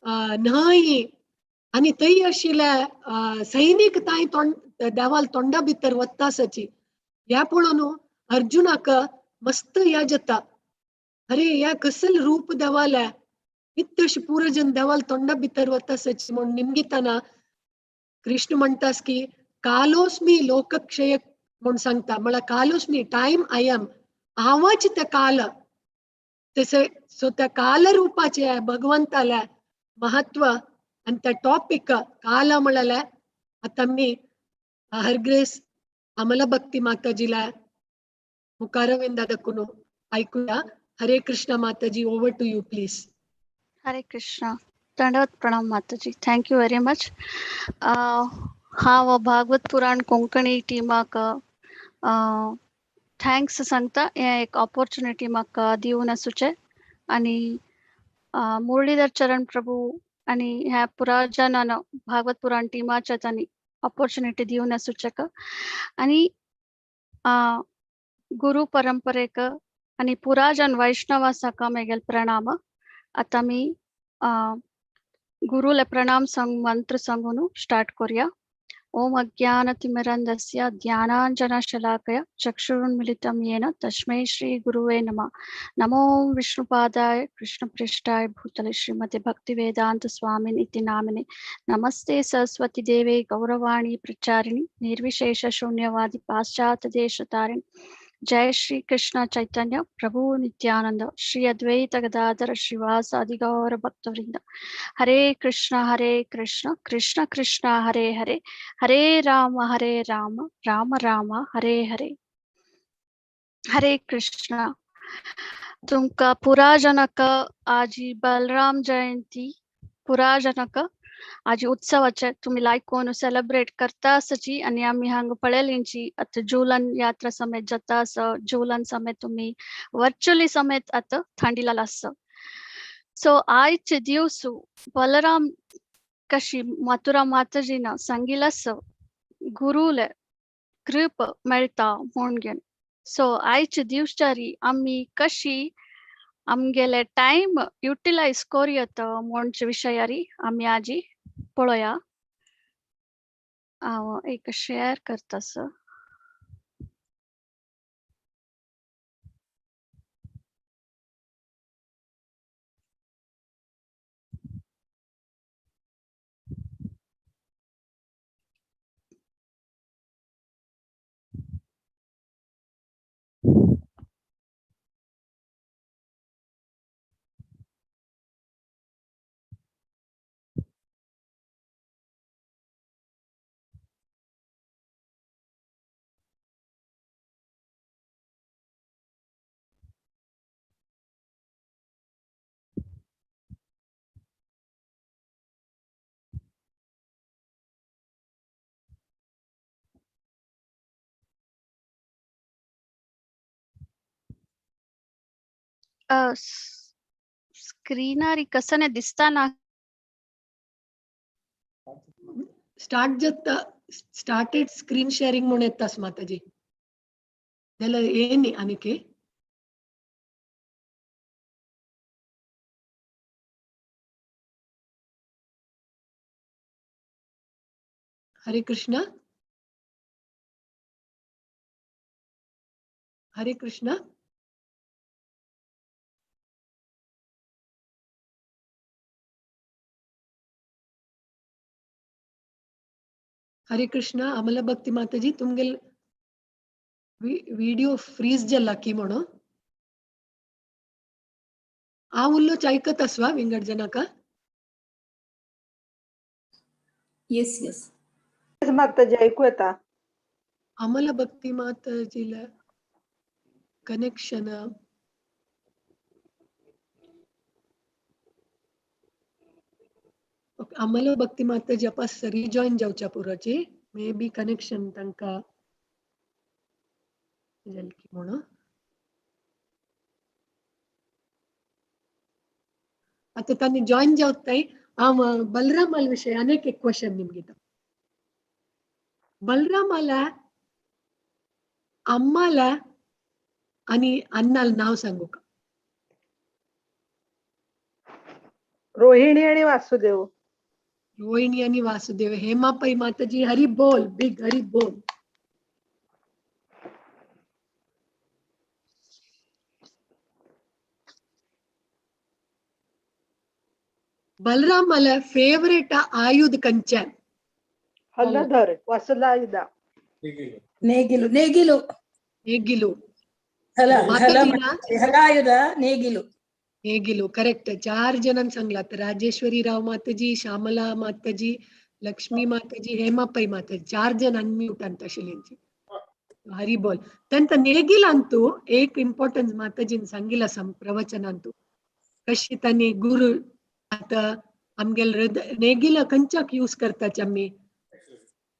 न्हंय आणि थंय आशिल्ल्या सैनीक ताई देवाल तोंडा भितर वता आसाची ह्या पळोवन अर्जुनाक मस्त या जाता अरे या कसल रूप देवाला इतशी पूरजन देवाल तोंडा भितर वता आसाची म्हणून निमगिताना कृष्ण म्हणतास की कालोस्मी लोकक्षय म्हणून सांगता म्हळ्यार कालोस्मी टाइम आय एम हांवच ते काल तसे सो त्या काल रूपाचे भगवंताला महत्व आणि त्या टॉपिक काल म्हणाल्या आता मी हरग्रेस अमला भक्ती माताजीला मुखारविंदा दक्कून ऐकूया. हरे कृष्ण माताजी, ओव्हर टू यू प्लीज. हरे कृष्णा. दंडवत प्रणाम माताजी. Thank you very much. हा भागवत पुराण कोंकणी टीमाक थँक्स सांगता हे एक ऑपॉर्च्युनिटी म्हाका दिवन आसूचे आणि मुरलीधर चरण प्रभू आणि ह्या पुराजनान भागवत पुराण टीमाच्या त्यांनी ऑपॉर्च्युनिटी दिवन आसूचे आणि गुरु परंपरेक आणि पुराजन वैष्णवासाका मेगेल प्रणाम. आता मी गुरुले प्रणाम संग मंत्र सांगून स्टार्ट करूया. ओम अज्ञानतिमिरन्धस्य ज्ञानाञ्जनशलाकया चक्षुरुन्मिलितं येन तस्मै श्री गुरुवे नमः. नमो विष्णुपादाय कृष्णपृष्ठाय भूतले श्रीमते भक्तिवेदांत स्वामिन् इति नामिने. नमस्ते सरस्वती देवे गौरवाणी प्रचारिणि निर्विशेष शून्यवादी पाश्चात्य देशतारिणि. जय श्री कृष्ण चैतन्य प्रभु नित्यानंद श्री अद्वैत गदाधर श्रीवासादि गौर भक्तवृंद. हरे कृष्ण कृष्ण कृष्ण हरे हरे, हरे राम राम राम हरे हरे. हरे कृष्ण. तुमका पुराजनक आजी बलराम जयंती पुराजनक आज उत्सवाचे तुम्ही लायक कोण सेलिब्रेट करता आसची आणि आम्ही हांग पळयलींची आता जुलन यात्रा समेत जाता आस जुलन समेत तुम्ही वर्चुअली समेत आता थांडीला आस. सो आयचे दिवस बलराम कशी मथुरा माताजीनं सांगिलास गुरुले कृप मेळता म्हणून. सो आयचे दिवसारी आम्ही कशी आमगेले टाइम युटिलाइज करूयात म्हणचे विषयारी आम्ही आजी पळोया. एक शेअर करतास. स्क्रीनारी कसं नाही दिसताना. स्टार्टेड स्क्रीन शेअरिंग म्हणून येतास माताजी त्याला येणी आणखी. हरे कृष्ण. हरे कृष्ण. हरे कृष्ण. अमला भक्ती माताजी तुमगे विडिओ फ्रीज जाला की म्हणून आ उल्लोच ऐकत असवा विंगड जनका. येस माताजी ऐकू येता. अमला भक्ती माताजीला कनेक्शन आम्हाला भक्ती माता जपास रिजॉइन जावच्या पुराची मे बी कनेक्शन तांका जलकी म्हणून आता तांणी जॉइन जावताय बलरामाल विषय अनेक एक क्वेश्चन निम्गे बलरामाला अम्माला आणि अन्नाला नाव सांगू का रोहिणी आणि वासुदेव. रोहिणी आणि वासुदेव हेमापै माताजी हरी बोल बिग हरी बोल ಬಲರಾಮಲ ಫೇವರೇಟ್ ಆಯುಧ ಕಂಚ हलधर वसुलायुध. ನೇಗಿಲು ನೇಗಿಲು ನೇಗಿಲು ಹಲ ಹಲ ಮಾತಾಜಿನ ಹಲಾಯುಧ ನೇಗಿಲು ನೇಗಿಲು ಕರೆಕ್ಟ್ 4 जण सांगलात राजेश्वरी राव माताजी श्यामला माताजी लक्ष्मी माताजी हेमापೈ माताजी 4 जण अनम्यूट ಅಂತ शिलेंची हरी बोल त्यांत ನೇಗಿಲ ಅಂತೂ एक इम्पॉर्टन्स माताजीन सांगिला प्रवचन ಅಂತೂ कशी त्यांनी गुरु आता आमगेल ನೇಗಿಲ कंचाक यूज करतात आम्ही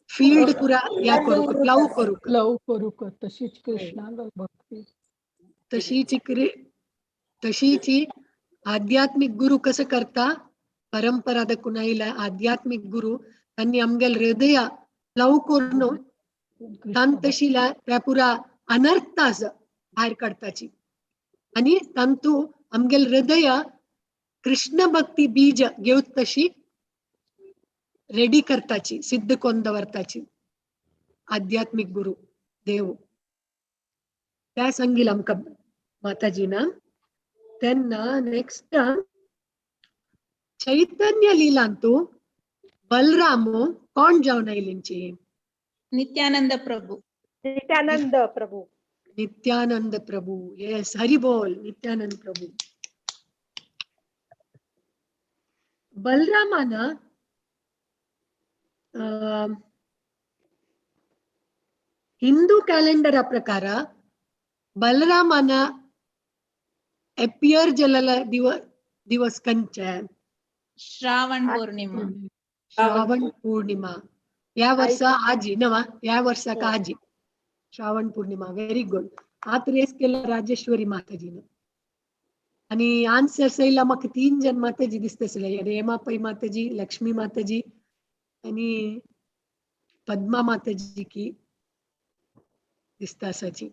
फील्ड पुरा या करू प्लाव करू तशीच कृष्णाला भक्ती तशीची आध्यात्मिक गुरु कसं करता परंपराದ कुणाईला आध्यात्मिक गुरु त्यांनी आमगेल हृदय प्लाव करून तशीला त्या पुरा अनर्थास बाहेर काढताची आणि तंतू आमगेल हृदय कृष्ण भक्ती बीज घेऊन तशी रेडी करताची सिद्ध कोंदवरताची आध्यात्मिक गुरु देव त्या सांगील आमका माताजीना त्यांना नेक्स्ट चैतन्य लीलांतू बलरामो कोण जाऊन आयलींची नित्यानंद प्रभू. नित्यानंद प्रभू. नित्यानंद प्रभू येस हरी बोल नित्यानंद प्रभू बलरामाना हिंदू ಕ್ಯಾಲೆಂಡರ್ ಪ್ರಕಾರ ಬಲರಾಮನ अपियर जलला दिवस कंच श्रावण पौर्णिमा. श्रावण पौर्णिमा या वर्ष आजी नवा या वर्षा का आजी श्रावण पौर्णिमा व्हेरी गुड आत रेस केला राजेश्वरी माताजीनं आणि आन्सर सैला मग 3 जण माताजी दिसतसले हेमापै माताजी लक्ष्मी माताजी आणि पद्मा माताजी की दिसतासाची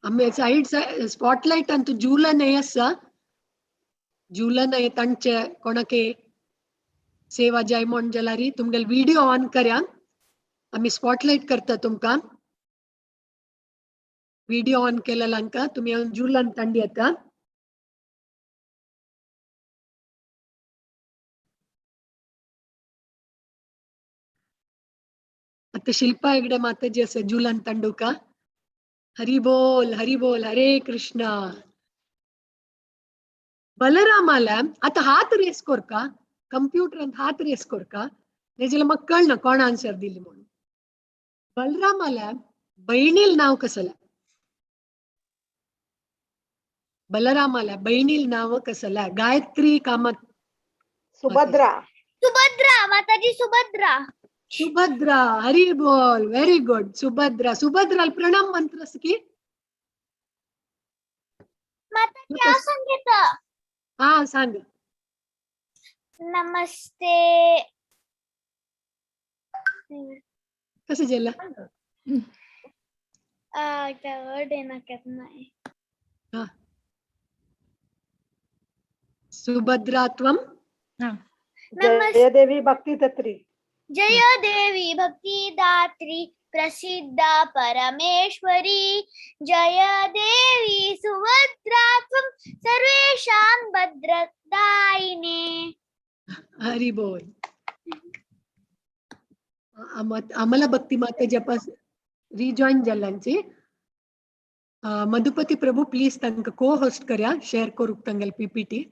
आम्ही साइड स्पॉटलाइट अंतु जूलन जूलन तंचे कोणके सेवा जयमोहन जलारी तुमगेल व्हिडिओ ऑन कर्या आम्ही स्पॉटलाइट करता तुमका व्हिडिओ ऑन केलेलांका तुम्ही जूलन ತಂಡಿ आता आता शिल्पा हेगडे माताजी असे जूलन ತಂಡು का हरी बोल हरे कृष्णा बलरामाला आता हात रेस कोर का कंप्यूटर हात रेस कोर का त्याच्याला मग कळना कोण आन्सर दिली म्हणून बलरामाला बहिणील नाव कसला बलरामाला बहिणील नाव कसला गायत्री कामत सुभद्रा. सुभद्रा माताजी सुभद्रा सुभद्रा हरी बोल व्हेरी गुड सुभद्रा सुभद्रा प्रणाम मंत्र की माताजी नाव सांगितलं हा सांग नमस्ते कसं जेला वर्ड येण्यात नाही सुभद्रात्वम जयदेवी भक्ती तत्री. जय देवी भक्ति दात्री प्रसिद्धा परमेश्वरी जय देवी सुभद्रा त्वं सर्वेषां भद्रदायिने हरी बोल आम्हाला भक्ती माता जपास रिजॉइन जल्लांची मधुपती प्रभू प्लीज तंक को होस्ट कर्या शेअर करू तंगल पीपीटी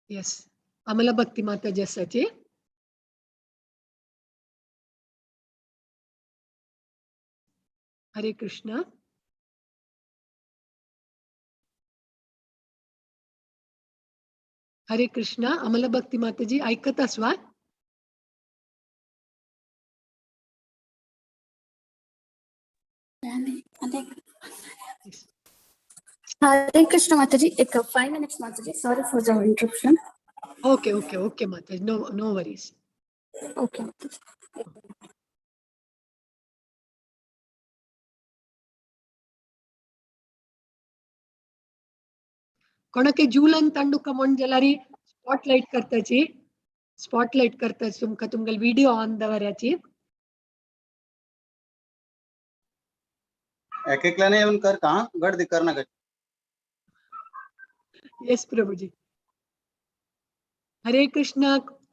यस आम्हाला भक्ती माता जसाची हरे कृष्ण हरे कृष्ण. अमला भक्ती माताजी ऐकत असवा. Hare Krishna Mataji, एक 5 minutes Mataji. Sorry for the interruption. Okay माताजी. No worries. Okay Mataji. कोणाके जूलन तंडू कमोंड जलारी स्पॉटलाइट करताची. स्पॉटलाइट करताच तुमका व्हिडिओ ऑन दवऱ्याची. एक एक लाने उनकर कहाँ गढ़ दिक्कर ना कर. येस प्रभुजी. हरे कृष्ण.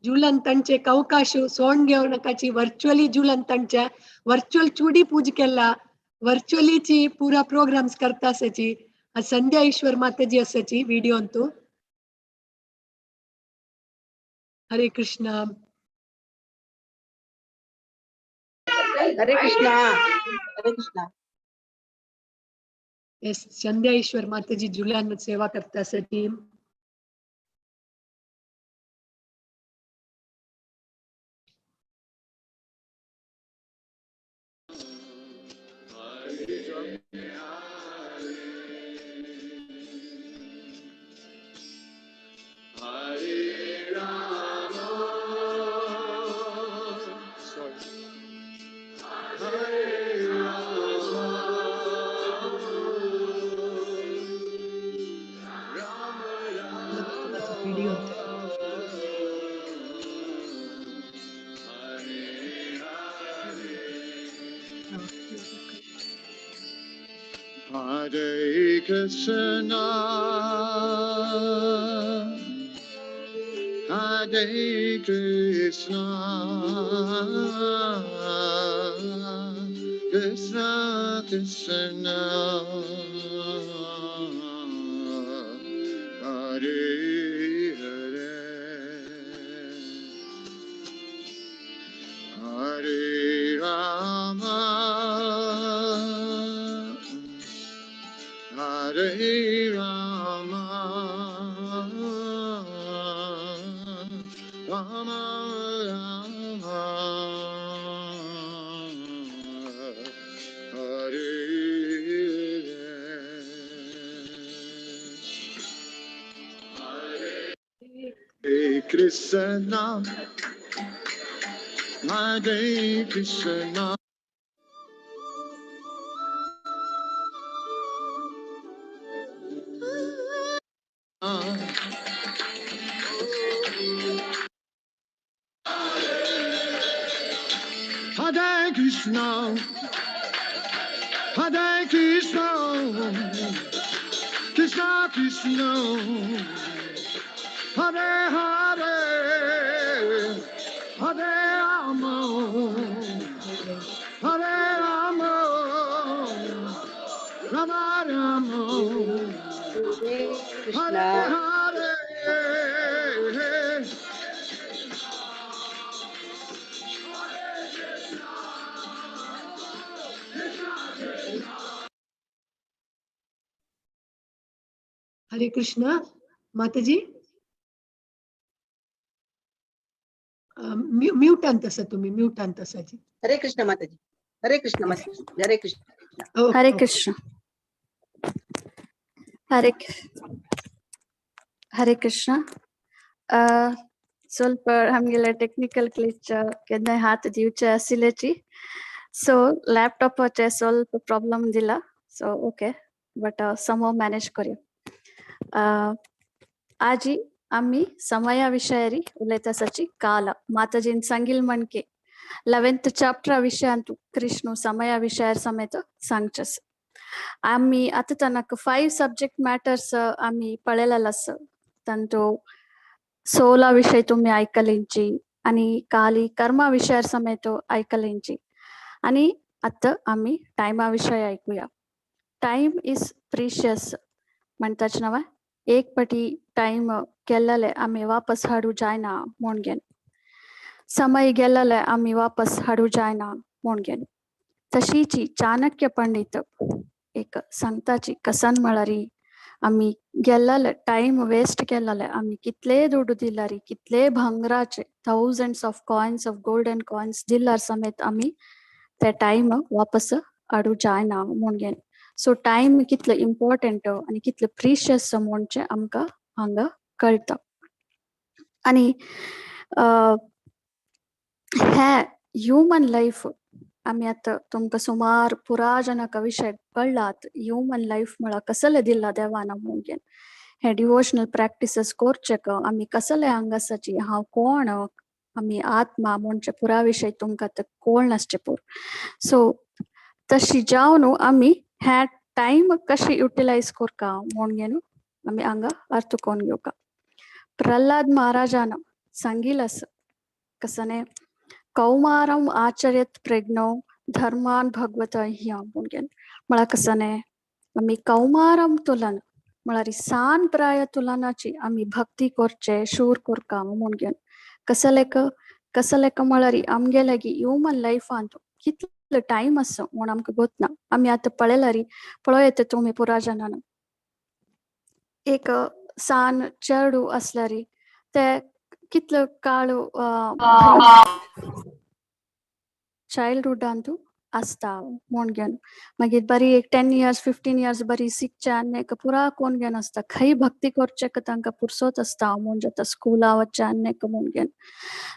जूलन तंचे कवकाशु सोंड घेवनकाची वर्चुअली जूलन तंच्या वर्चुअल चूडी पूज केला. वर्चुअली ची पूरा प्रोग्राम्स करता असाची. संध्या ईश्वर माताजी असाची व्हिडिओ अंतू. हरे कृष्ण. हरे कृष्णा. हरे कृष्णा. येस संध्या ईश्वर माताजी जुलान सेवा करता असाची. Video Hare Krishna, Hare Krishna, Krishna Krishna, Hare Hare, Hare Rama, Hare Rama, Rama Rama, Hare Hare Krishna, Hare Krishna. Hare Krishna, Hare Krishna, Krishna Krishna, Hare Hare, Hare Rama, Hare Rama, Rama Rama, Krishna. Hare Hare. हरे कृष्ण. माताजी mute अंत असा तुम्ही mute अंत असाची. हरे कृष्ण माताजी. हरे कृष्ण माताजी. Hare Krishna. Hare Krishna. Hare Krishna. ಸ್ವಲ್ಪ ಹಂಗೆಲ್ಲ ಟೆಕ್ನಿಕಲ್ ಗ್ಲಿಚ್ ಕೆದ್ನೆ ಹಾತ್ ದಿವಚ ಅಸಿಲೆಚಿ ಸೊ ಲ್ಯಾಪ್ಟಾಪ್ ಅಚೆ ಸ್ವಲ್ಪ ಪ್ರಾಬ್ಲಮ್ ದಿಲ್ಲ ಸೊ ಓಕೆ बट समो मॅनेज करूया. आजी आम्ही समया विषयारी उलयता सची काल माताजीन सांगिल म्हणके 11th चॅप्टर विषय अंतू कृष्ण समया विषयार समेत सांगचस. आम्ही आता तनक 5 सब्जेक्ट मॅटर्स आम्ही पळेलालस तंतो 16 विषय तुम्ही ऐकलेंची आणि काली कर्मा विषयार समेत ऐकलेंची आणि आता आम्ही टाइमा विषय ऐकूया. टाइम इज प्रिशियस म्हणताच नवा एक पटी टाइम गेल्लाले आम्ही वापस हाडू जायना म्हणगेन समय गेल्लाले आम्ही वापस हाडू जायना म्हणगेन तशीची चाणक्य पंडित एक संताची कसन मळारी आम्ही गेल्लेले टाइम वेस्ट केलेले आम्ही कितले दुड्ड दिल्यारी कितले भंगराचे thousands of coins of golden coins दिल्यार समेत आम्ही ते टाइम वापस हाडू जायना म्हणून सो टाइम कितलो इम्पॉर्टंट आणि कितलो प्रिशियस म्हणचे आमकां हांगा कळटा आणि हे ह्युमन लाईफ आम्ही आता तुमकां सुमार पुरा जनाका विषय कळलात ह्युमन लाईफ म्हळ्यार कसले दिला देवाना म्हणून हे डिवोशनल प्रॅक्टिसेस करचे आम्ही कसले हांगासाची हांव कोण आम्ही आत्मा म्हणचे पुरा विषय तुमकां आतां कोण नासचे पूर सो तशी जावन आम्ही हे टाइम कशी युटिलायज करका म्हणून आम्ही हांगा अर्थ कोण घेवका प्रल्हाद महाराजान सांगिलास कसने कौमारम आचर्यत प्रज्ञो धर्मान भगवत ह्या म्हणून म्हळ्यार कसने आम्ही कौमारम तुलन म्हळ्यार सान प्राय तुलनाची आम्ही भक्ती करचे शूर करका म्हणून कसलेक म्हळ्यार आमगे लागी ह्युमन लायफांत कितलो टाइम आसा म्हूण आमकां गोतना आम्ही आता पळयत तुम्ही पुरा जनान एक सान चेडू असल्यारी ते कितलो काळ चाइल्डहुडांतू असता म्हणून मागीर बरी एक 10 years 15 years बरी शिकचे आनी पुरा कोण घेवन असता खंय भक्ती करचे तांकां पुरसोत असता म्हणजे स्कुला वच्चे आनी म्हणून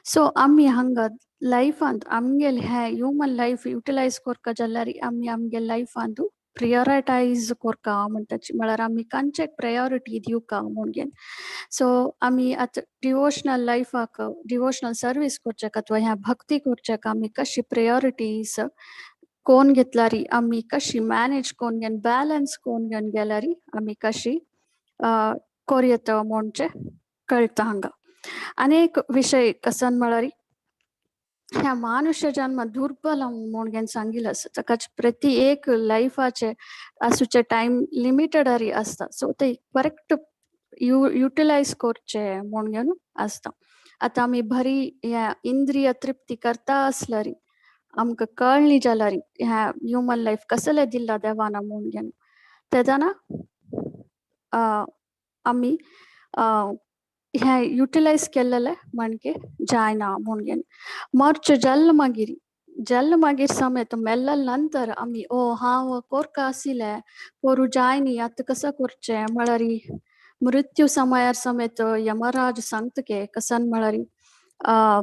सो आमी हांगा लायफांत आमगेल हे ह्युमन लायफ युटिलायज करता जाल्यार आमी आमगे लायफांत प्रियोरिटायज करका म्हणटाची म्हळ्यार आमी खंयचे प्रायोरिटी दिवका म्हणून सो आमी आतां डिवोशनल लायफाक डिवोशनल सर्वीस करचे अथवा ह्या भक्ती करचे आमी कशी प्रायोरिटीज कोण घेतल्यारी आमी कशी मॅनेज कोण घेवन बॅलन्स कोण घेवन गेल्यारी आमी कशी कोरयत म्हणचे कळटा हांगा अनेक विषय कसन म्हळ्यार ह्या मनुष्य जन्म दुर्बल म्हणून सांगिल्लें ताका प्रति एक लायफाचे आसूचे टाइम लिमिटेड असता सो ते करेक्ट युटिलायज करचे म्हणून असता आता आमी बरी ह्या इंद्रिय तृप्ती करता असल्यार आमकां कळली जाल्यार ह्या ह्युमन लायफ कसले दिला देवाना म्हणून तेदाना आमी हे युटिलायज केलेले म्हणके जायना म्हणून मर्च जल्ल मागीर समेत मेल्ल नंतर आमी हांव कोरका आशिल्ले कोरू जायनी आतां कसं करचें म्हळ्यार मृत्यू समयार समेत यमराज सांगतके कसन म्हळ्यार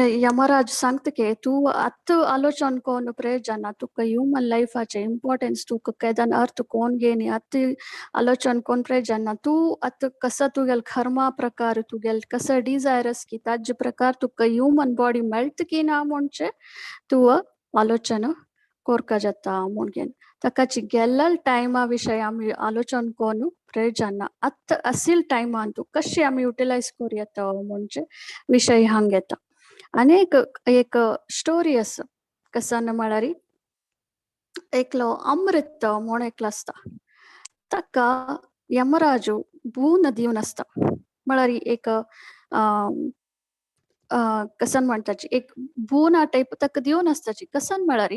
यमराज सांगतके तू आत्त आलोचन कोण प्रयोजना तुका ह्युमन लायफाचे इम्पॉर्टन्स तुका केदान अर्थ कोण घेनी आत्त आलोचन कोण प्रयोजना तू आत्त कसा तुगेल कर्मा प्रकार तुगेल कसं डिझायरस की ताजे प्रकार तुका ह्युमन बॉडी मेळट की ना म्हणचे तू आलोचन कोरका जाता म्हणून ताकाची गेल्लेल टायमा विशय आमी आलोचन कोण प्रयोजना आत्त असील टायमान तू कशी आमी युटिलायज करूं म्हणचे विशय हांग येता अनेक एक स्टोरी आसा कसन म्हळ्यार एकलो अमृत म्हूण एकलो आसता ताका यमराजू बून दिवन आसता म्हळ्यार एक कसन म्हणटाची एक बून टायप ताका दिवन आसताची कसन म्हळ्यार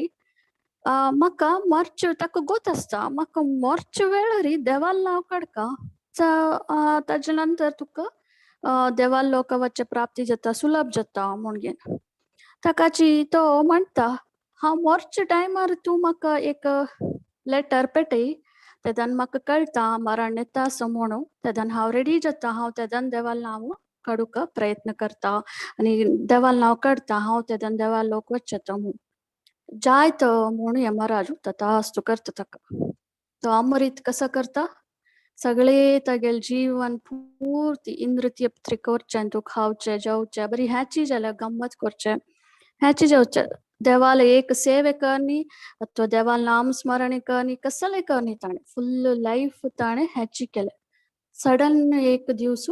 म्हाका मरच ताका गोत आसता म्हाका मरच वेळार देवाल नांव काडका ताजे नंतर तुका देवाल लोकवाचे प्राप्ती जाता सुलभ जाता म्हणून ताकाची तो म्हणटा हांव मरच टायमार तूं म्हाका एक लेटर पेटय तेदान म्हाका कळटा मरण येता असो म्हणून तेदान हांव रेडी जाता हांव तेदान देवाल नांव काडूक प्रयत्न करता आनी देवाल नांव काडटा हांव तेदान देवाल लोक वचता म्हणून जायत म्हणून यमराजू तथास्तु करता ताका तो अमृत कसं करता सगळे तागेल जीवन पूर्ती इंद्र तृप्ती करचे तू खावचे जेवचे बरी ह्याची जाल्यार गंमत करचे ह्याची जेवचे देवाल एक सेवे करनी अथवा देवाल नाम स्मरण करनी कसले करनी ताणे फुल लाईफ ताणे ह्याची केले सडन एक दिवस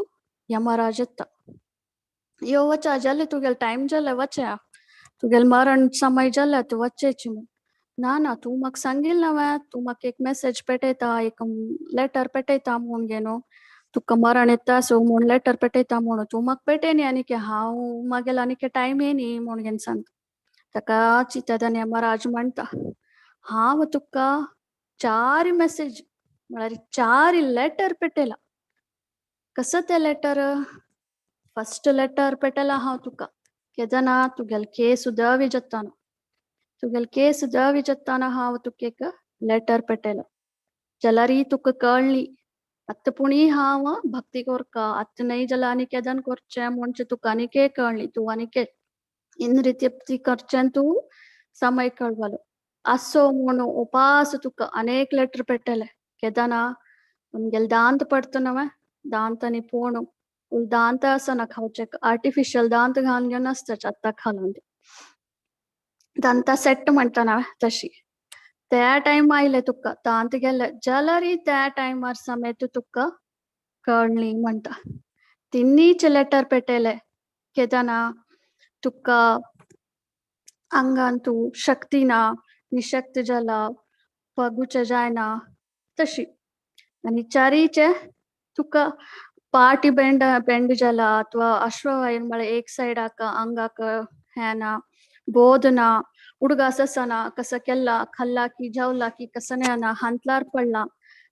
यमराज येता यो वचा जाले तुगेल टाइम जाले वचा तुगेल मरण समय जाले तू वचेची ना तू म्हाका सांगिल्लें हांवें तू म्हाका एक मेसेज पेटयता एक लेटर पेटयता म्हणून घेनो तुका मरण येता सो म्हूण लेटर पेटयता म्हणून तू म्हाका पेटयनी आनी हांव मागेल आनी टायम येनी म्हणून घेवन सांगता ताका चिंतदान यमराज म्हणटा हांव तुका चार मेसेज म्हळ्यार चार लेटर पेटयला. कसं ते लेटर? फर्स्ट लेटर पेटयला हांव तुका केदना तुगेल केस दवी जत्ताना. तुगेल केस दवी जत्ताना हांव तुका एक लेटर पेटयला. जाल्यार तुका कळ्ळी अत्त पुणी हांव भक्ती कोरका अत्त न्हय जाल्यार आनी केदन करचें म्हणचे तुका आनीके कळ्ळी. तूं आनीके इन रिती भक्ती करचें तूं समय कळवलो. असो म्हणून उपास तुका अनेक लेटर पेटयले. केदना ನಮ್ಗೆಲ್ ದಾಂತ ಪಡ್ತನವ ದಾಂತನಿ ಪೋಣು ಉಲ್ ದಾಂತ ಅಸನ ಖಾವಚೆಕ್ ಆರ್ಟಿಫಿಷಿಯಲ್ ದಾಂತ घालून असतं अत्ता खालून दांता सेट म्हणटाना तशी. त्या टाइम आयले तुका दांत गेले जाल्यार त्या टायमार समेत तुका कळ्ळी म्हणटा. तिन्नीच लेटर पेटयले. केदना तुका अंगान तू शक्ती ना निशक्त जाला पगुचे जायना तशी. आणि चारीचे तुका पार्टी बेंड जाला अथवा अश्ववायन म्हळ्यार एक सायडाक अंगाक हेना बोधना उडगा ससना कसं केला खल्ला की जावला की कसं ना हंतलार पडला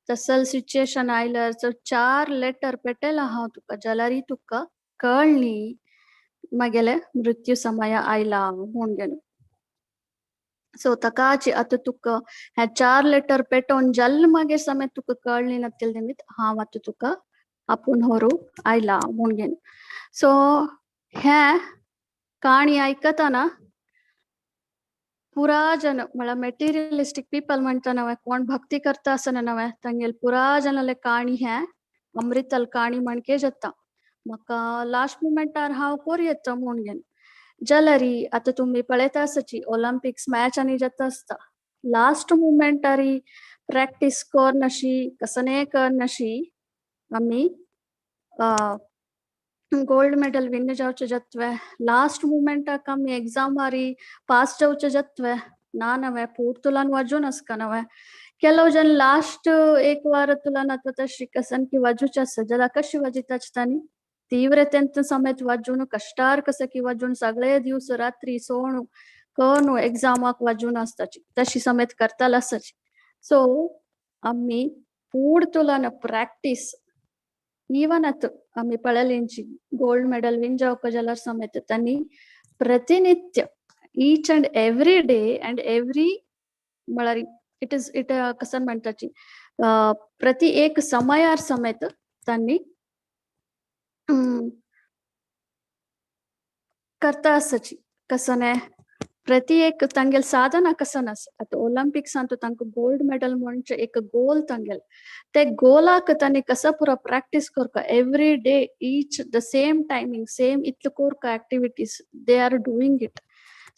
तसल सिच्युएशन आयल्यार जर चार लेटर पेटयला हांव तुका जाल्यार तुका कळ्ळी मागेले मृत्यू समय आयला म्हणून. सो तकाची आता तुका ह्या चार लेटर पेटोवन जल्ल मागीर समेत तुका कळ्ळी नतील निमित हांव आतां तुका आपूण व्हरू आयला म्हणून. सो हे काणी आयकताना पुरा जन म्हळ्यार मेटेरियलिस्टीक पीपल म्हणटा नवे कोण भक्ती करता आसना नवे तांगेल पुरा जनाले काणी हे अमृतल काणी म्हणके जाता. म्हाका लास्ट मुमेंटार हांव कोर येता म्हणून. जाल्यार आता तुम्ही पळयता आसची ओलंपिक्स मॅच आनी जाता आसता लास्ट मुमेंटार प्रॅक्टीस करनाशी कसने करनाशी आमी गोल्ड मेडल विन जावचे जत्वे लास्ट मुमेंटाक आमी एग्जामार पास जावचे जत्वे ना नवे पूर तुलान वजून असका नवे. ಕೆಲವು ಜನ ಲಾಸ್ಟ್ एक वार तुलान आता तशी कसन की वजूच आसता जाल्यार कशी वजिताच तांणी तीव्रतेंत समेत वाजून कष्टार कसं की वाजून सगळे दिवस रात्री सोणू कणू एग्जामाक वाजून असताची तशी समेत करताल आसाची. सो आम्ही पूड तुलान प्रॅक्टिस इवन आत आम्ही पळयलेंची गोल्ड मेडल विन जावक जाल्यार समेत तांणी प्रतिनित्य each and every day and every म्हळ्यार इट कसं म्हणटाची प्रति एक समयार समेत तांणी करता आसची कसने प्रति एक तांगेल साधना कसन आस. आता ओलंपिक्स तो तांकां गोल्ड मेडल म्हणजे एक गोल तांगेल ते गोलाक तांणी कसं पुरा प्रॅक्टिस करता every day each the same timing same इतले कोरका activities they are doing it.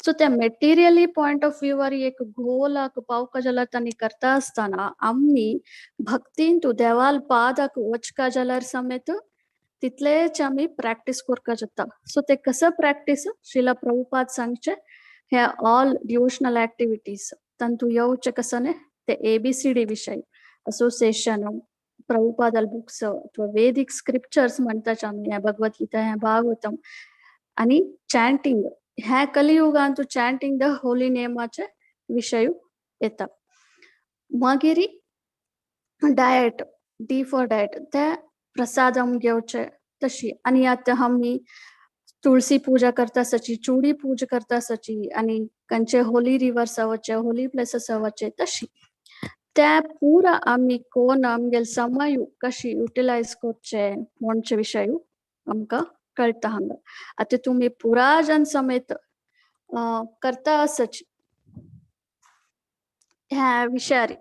So त्या मेटेरियली पॉइंट ऑफ व्यू वर एक गोलाक पावका जाल्यार तांणी करता आसतना आम्ही भक्तीन तू देवाल पादाक वचका जाल्यार समेत तितलेच आम्ही प्रॅक्टिस करका जाता. सो ते कसं प्रॅक्टिस श्रीला प्रभुपाद सांगचे हे ऑल डिवोशनल ऍक्टिव्हिटीज तंतु येवचे कसने ते ABCD विषय असोसिएशन प्रभुपादल बुक्स अथवा वेदिक स्क्रिप्चर्स म्हणटाच आम्ही भगवद्गीता हे भागवतम आणि चॅन्टिंग ह्या कलियुगांतू चॅन्टिंग द होली नेमाचे विषय येता. मागीर डायट डी फॉर डायट ते प्रसादम घेवचे तशी. आणि आता आम्ही तुळसी पूजा करता आसची चुडी पूजा करता आसची आणि कंचे होली रिवर्स आवचे होली प्लेसेस आवचे तशी. त्या पुरा आम्ही कोण आमगेल समय कशी युटिलाइज करचे म्हणचे विषय आमकां कळता हांगा. आता तुम्ही पुरा जन समेत करता आसची ह्या विषयार.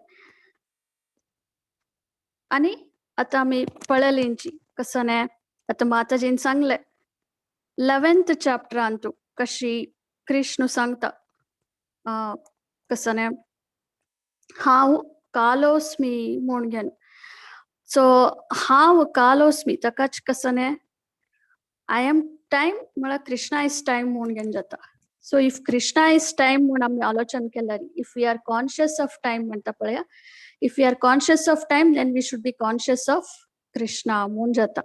आणि आता आम्ही पळयलेंची कसने आता माताजीन सांगले 11th चॅप्टरांतू कशी कृष्ण सांगता कसने हांव कालोस्मी म्हणून. सो हांव कालोस्मी तकाच कसने I am time म्हळ्यार कृष्णा इज टाइम म्हणून जाता. So if Krishna is time म्हणून आम्ही आलोचन केल्यार if we are conscious of time म्हणटा पळया if we are conscious of time then we should be conscious of Krishna म्हणून जाता.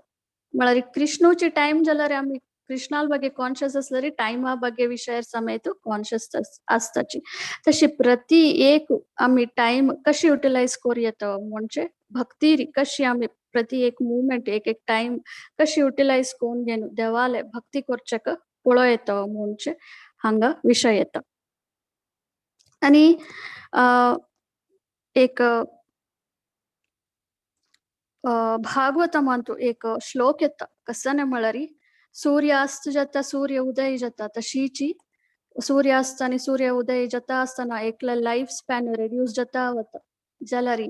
म्हळ्यार कृष्णूची टाइम जाल्यार आम्ही कृष्णाल ಬಗ್ಗೆ कॉन्शियस असल्यारी टाइमा ಬಗ್ಗೆ विषय समेत कॉन्शियस असताची तशी प्रति एक आम्ही टाइम कशी युटिलाइज करूयेत म्हणजे भक्ती कशी आम्ही प्रति एक मुवमेंट एक एक टाइम कशी युटिलाइज करून घेऊन देवाले भक्ती करचेक पळयत म्हणजे हांगा विषय येता आणि एक भागवतमंतू एक श्लोक येता कसने म्हळ्यारी सूर्यास्त जाता सूर्य उदय जाता तशीची सूर्यास्त आणि सूर्य उदय जाता असताना एकला लाईफ स्पॅन रेड्यूस जाता वता जाल्यारी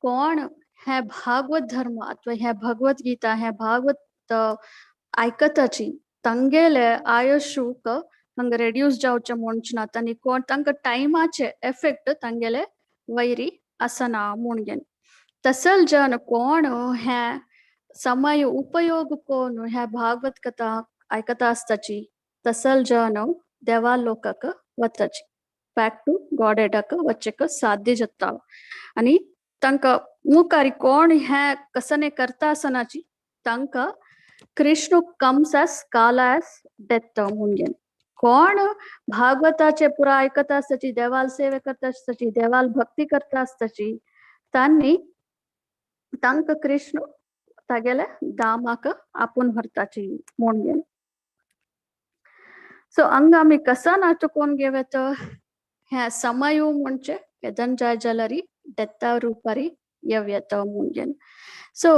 कोण हे भागवत धर्म अथवा हे भगवद्गीता हे भागवत ऐकताची तंगेले आयुष्यूक हंग रेड्यूस जावचे म्हणचनात आणि कोण तंक टाइमाचे एफेक्ट तंगेले वैरी असना म्हणगेन तसल जन कोण हे समय उपयोग कोण हे भागवत कथा ऐकता असताची तसल जन देवा लोकक वताची बॅक टू गॉड एडक वच्चेक साध्य जत्ता आणि तंक मुकारी कोण हे कसने करता असनाची तंक कृष्ण कम्स एस काला एस डेथ म्हणगेन कोण भागवताचे पुरा ऐकता असताची देवाल सेवे करता असताची देवाल भक्ती करता असताची तांनी तंक कृष्ण तगेले दामाक आपून भरताची म्हणगेन सो हंग आम्ही कसा नाटकोन घेवेत हे समय म्हणजे केदन जाय जाल्यारी डेथा रूपारी येव्यत म्हणगेन सो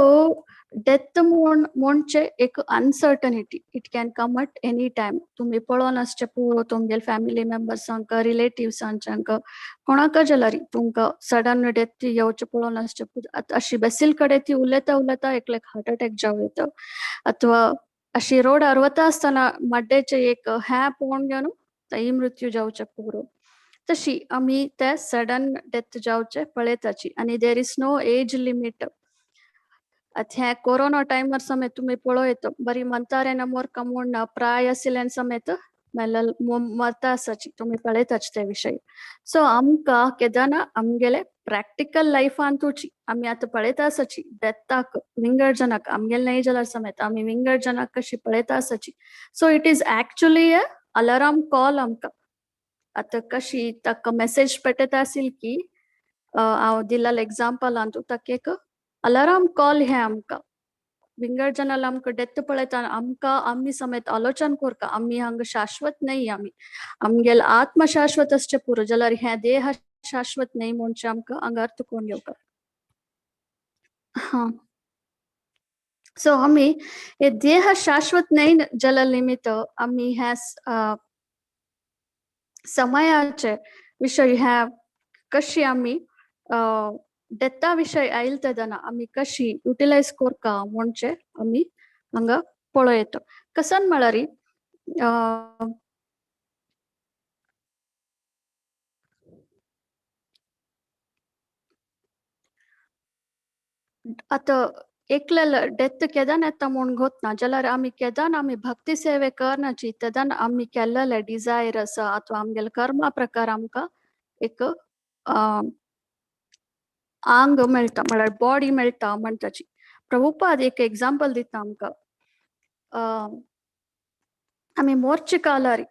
डेथ म्हणजे एक uncertainty it can come at any time तुम्ही पळोन असचे पुरो तुमगेल फॅमिली मेंबर्सांक रिलेटिव्सांक कोणाक जाल्यारी तुमका सडन डेथ येवचे पळोन असचे अशी बेसिल कडे ती उलयता उलयता एकलेक हार्ट अटॅक जाव येता अथवा अशी रोड अरवता असताना मड्डेचे एक हे पळोवन घेवन तई मृत्यू जावचे पुरो तशी आम्ही ते सडन डेथ जावचे पळयताची आणि there is no age limit हे कोरोना टाइमर समेत तुम्ही पळयत बरी म्हणतारे नमोर कमोन प्राय आशिल्ल्यान समेत मेलल मरता आसाची तुम्ही पळयताच ते विषय सो आमका केदाना आमगेले प्रॅक्टिकल लाईफांतूची आम्ही आता पळयता आसाची डेथाक विंगडजनाक आमगेल नाही जाल्यार समेत आम्ही विंगडजनाक कशी पळयता आसाची so it is actually a alarm call आमका आता कशी ताका मेसेज पेटयता आसिल की हांव दिल्लें एग्जाम्पल आंतू ताका एक अलार्म कॉल हे आमका विंगड जनाला आमकां डेथ पळयता आमकां आमी समेत आलोचन करता आमी हांगा शाश्वत नाही आमी आमगेल आत्म शाश्वत असचे पुरो जाल्यार हे देह शाश्वत नाही म्हणजे आमकां हांगा अर्थ कोण येवका हा सो आमी हे देह शाश्वत नाही जाल्यार निमित्त आमी हे समयाचे विषय हे कशी आमी डेथा विषय आयल तेदना आमी कशी युटिलाइज करका म्हणजे आमी हांगा पळयत कसन म्हळ्यारी आता एकलेल डेथ केदान येता म्हूण गोतना जाल्यार आमी केदान आमी भक्ती सेवे करनाची तेदान आमी केल्लेले डिझायर आसा अथवा आमगेल कर्मा प्रकार आमकां एक आंग मेळटा म्हळ्यार बॉडी मेळटा म्हणटाची प्रभुपाद एक एग्जाम्पल दिता आमकां आमी मोर्चे कालारी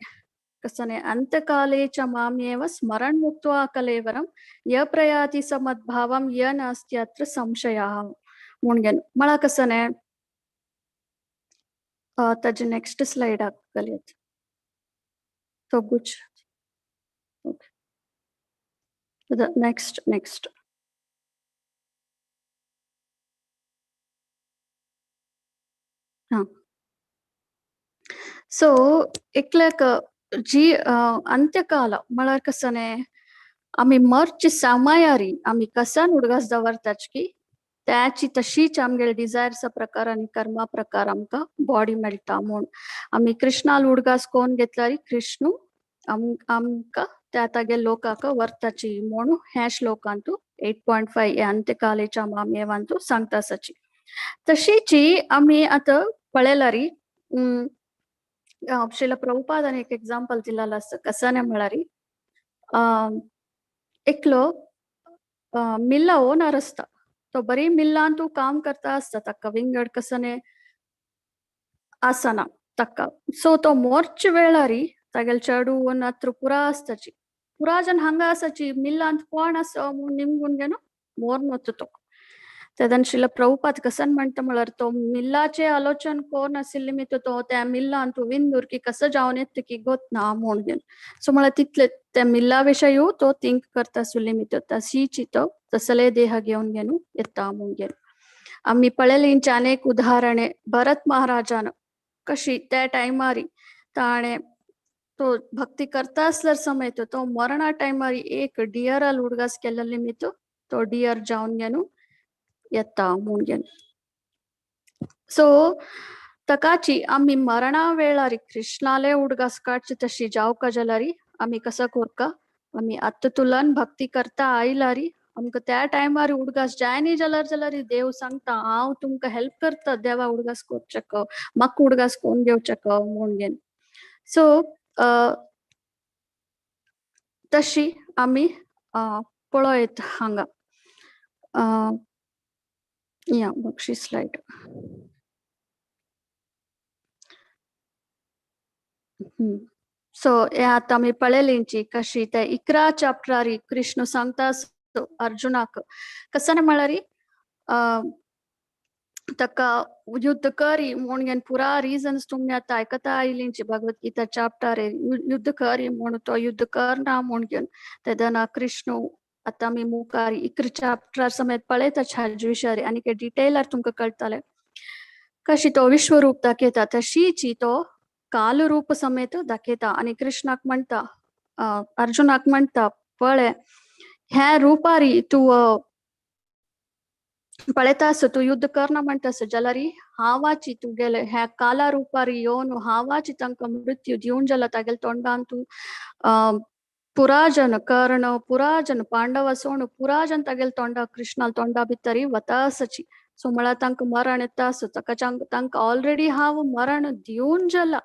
कसने अंतकाले च माम्येव स्मरण मुक्त्वा कलेवरं य प्रयाति समद्भावं य नास्ति अत्र संशयः म्हणगेन म्हळ्यार कसने ताजे नेक्स्ट स्लाइड कलियत तो गुच ओके नेक्स्ट हाँ सो एकलेक जी अंत्यकाल म्हळ्यार कसने आमी मरची समायारी आमी कसान उडगास दवरताच की त्याची तशीच आमगेल डिझायर्स प्रकार आणि कर्मा प्रकार आमकां बॉडी मेळटा म्हूण आमी कृष्णाल उडगास कोण घेतल्यारी कृष्ण आमकां त्या तागे लोकांक वर्ताची म्हूण हे श्लोकांतू 8.5 हे अंत्यकालेच्या माम्येवांतू सांगता आसाची तशीची आमी आतां पळयलारी श्रील प्रभुपादान एक एग्जाम्पल दिलेलो आसा कसने म्हळ्यारी एकलो मिल्ला ओनर आसता तो बरी मिल्लांतू काम करता आसता ताका विंगड कसने आसना तक्का सो तो मोर्च वेळारी तागेल चढू नत्र पुरा असताची पुराजन हंगा असाची मिल्लांत कोण असं निमगुणगेनो मोर नोततो तेदन शिला प्रभुपाद कसन म्हणता म्हळ्यार तो मिल्लाचे आलोचन कोण आशिल्ले मी तो त्या मिल्लांत विंदूर की कसं जावन येत की गोत ना म्हणून सो म्हळ्यार तितले त्या मिल्ला विषयी तो थिंक करता सुल्ली मी तशीची तो तसले देह घेऊन गेनु येता म्हणून आम्ही पळयलींची अनेक उदाहरणे भरत महाराजान कशी त्या टायमारी ताणे तो भक्ती करता असल्यार समेत तो मरणा टायमारी एक डियराल उडगास केलेले मी तो डियर जावन गेनु येता म्हणून सो तकाची आम्ही मरणा वेळारी कृष्णाले उडगास काडची तशी जावका जाल्यारी आम्ही कसं कोरका आम्ही आत्त तुलन भक्ती करता आयलारी आमकां त्या टायमार उडगास जाय न्ही जाल्यार देव सांगता हांव तुमकां हेल्प करता देवा उडगास कोरचेक म्हाका उडगास कोण घेवचेक म्हणून सो तशी आम्ही पळयत हांगा या बक्षी स्लाइड सो हे आता आम्ही पळयलींची कशी त्या 11 चॅप्टरारी कृष्ण सांगता अर्जुनाक कसं म्हळ्यारी तका युद्ध करी म्हणून पुरा रिजन्स तुम्ही आता ऐकता आयलींची भगवद्गीता चॅप्टर युद्ध करी म्हणून तो युद्ध करना म्हणून तेदना कृष्ण आता मी मुखारी 11 चॅप्टर समेत पळयता हाजे विशयारी आणि के डिटेलर तुमकां कळतले कशी तो विश्वरूप दाखयता तशीची तो कालरूप समेत दाखयता आणि कृष्णाक म्हणता अर्जुनाक म्हणता पळय ह्या रूपारी तू पळयतास तू युद्ध करना म्हणतास जाल्यारी हावाची तू गेले ह्या काला रूपारी येवन हावाची तांकां मृत्यू दिवन जाल्यार तागेले तोंडान तू पुराजन कर्ण पुराजन पांडव सोण पुराजन तागेले तोंडा कृष्णाल तोंडा भितरी वतासची सो म्हळ्यार तांकां मरण येतास तांकां ऑलरेडी हांव मरण दिवन जाला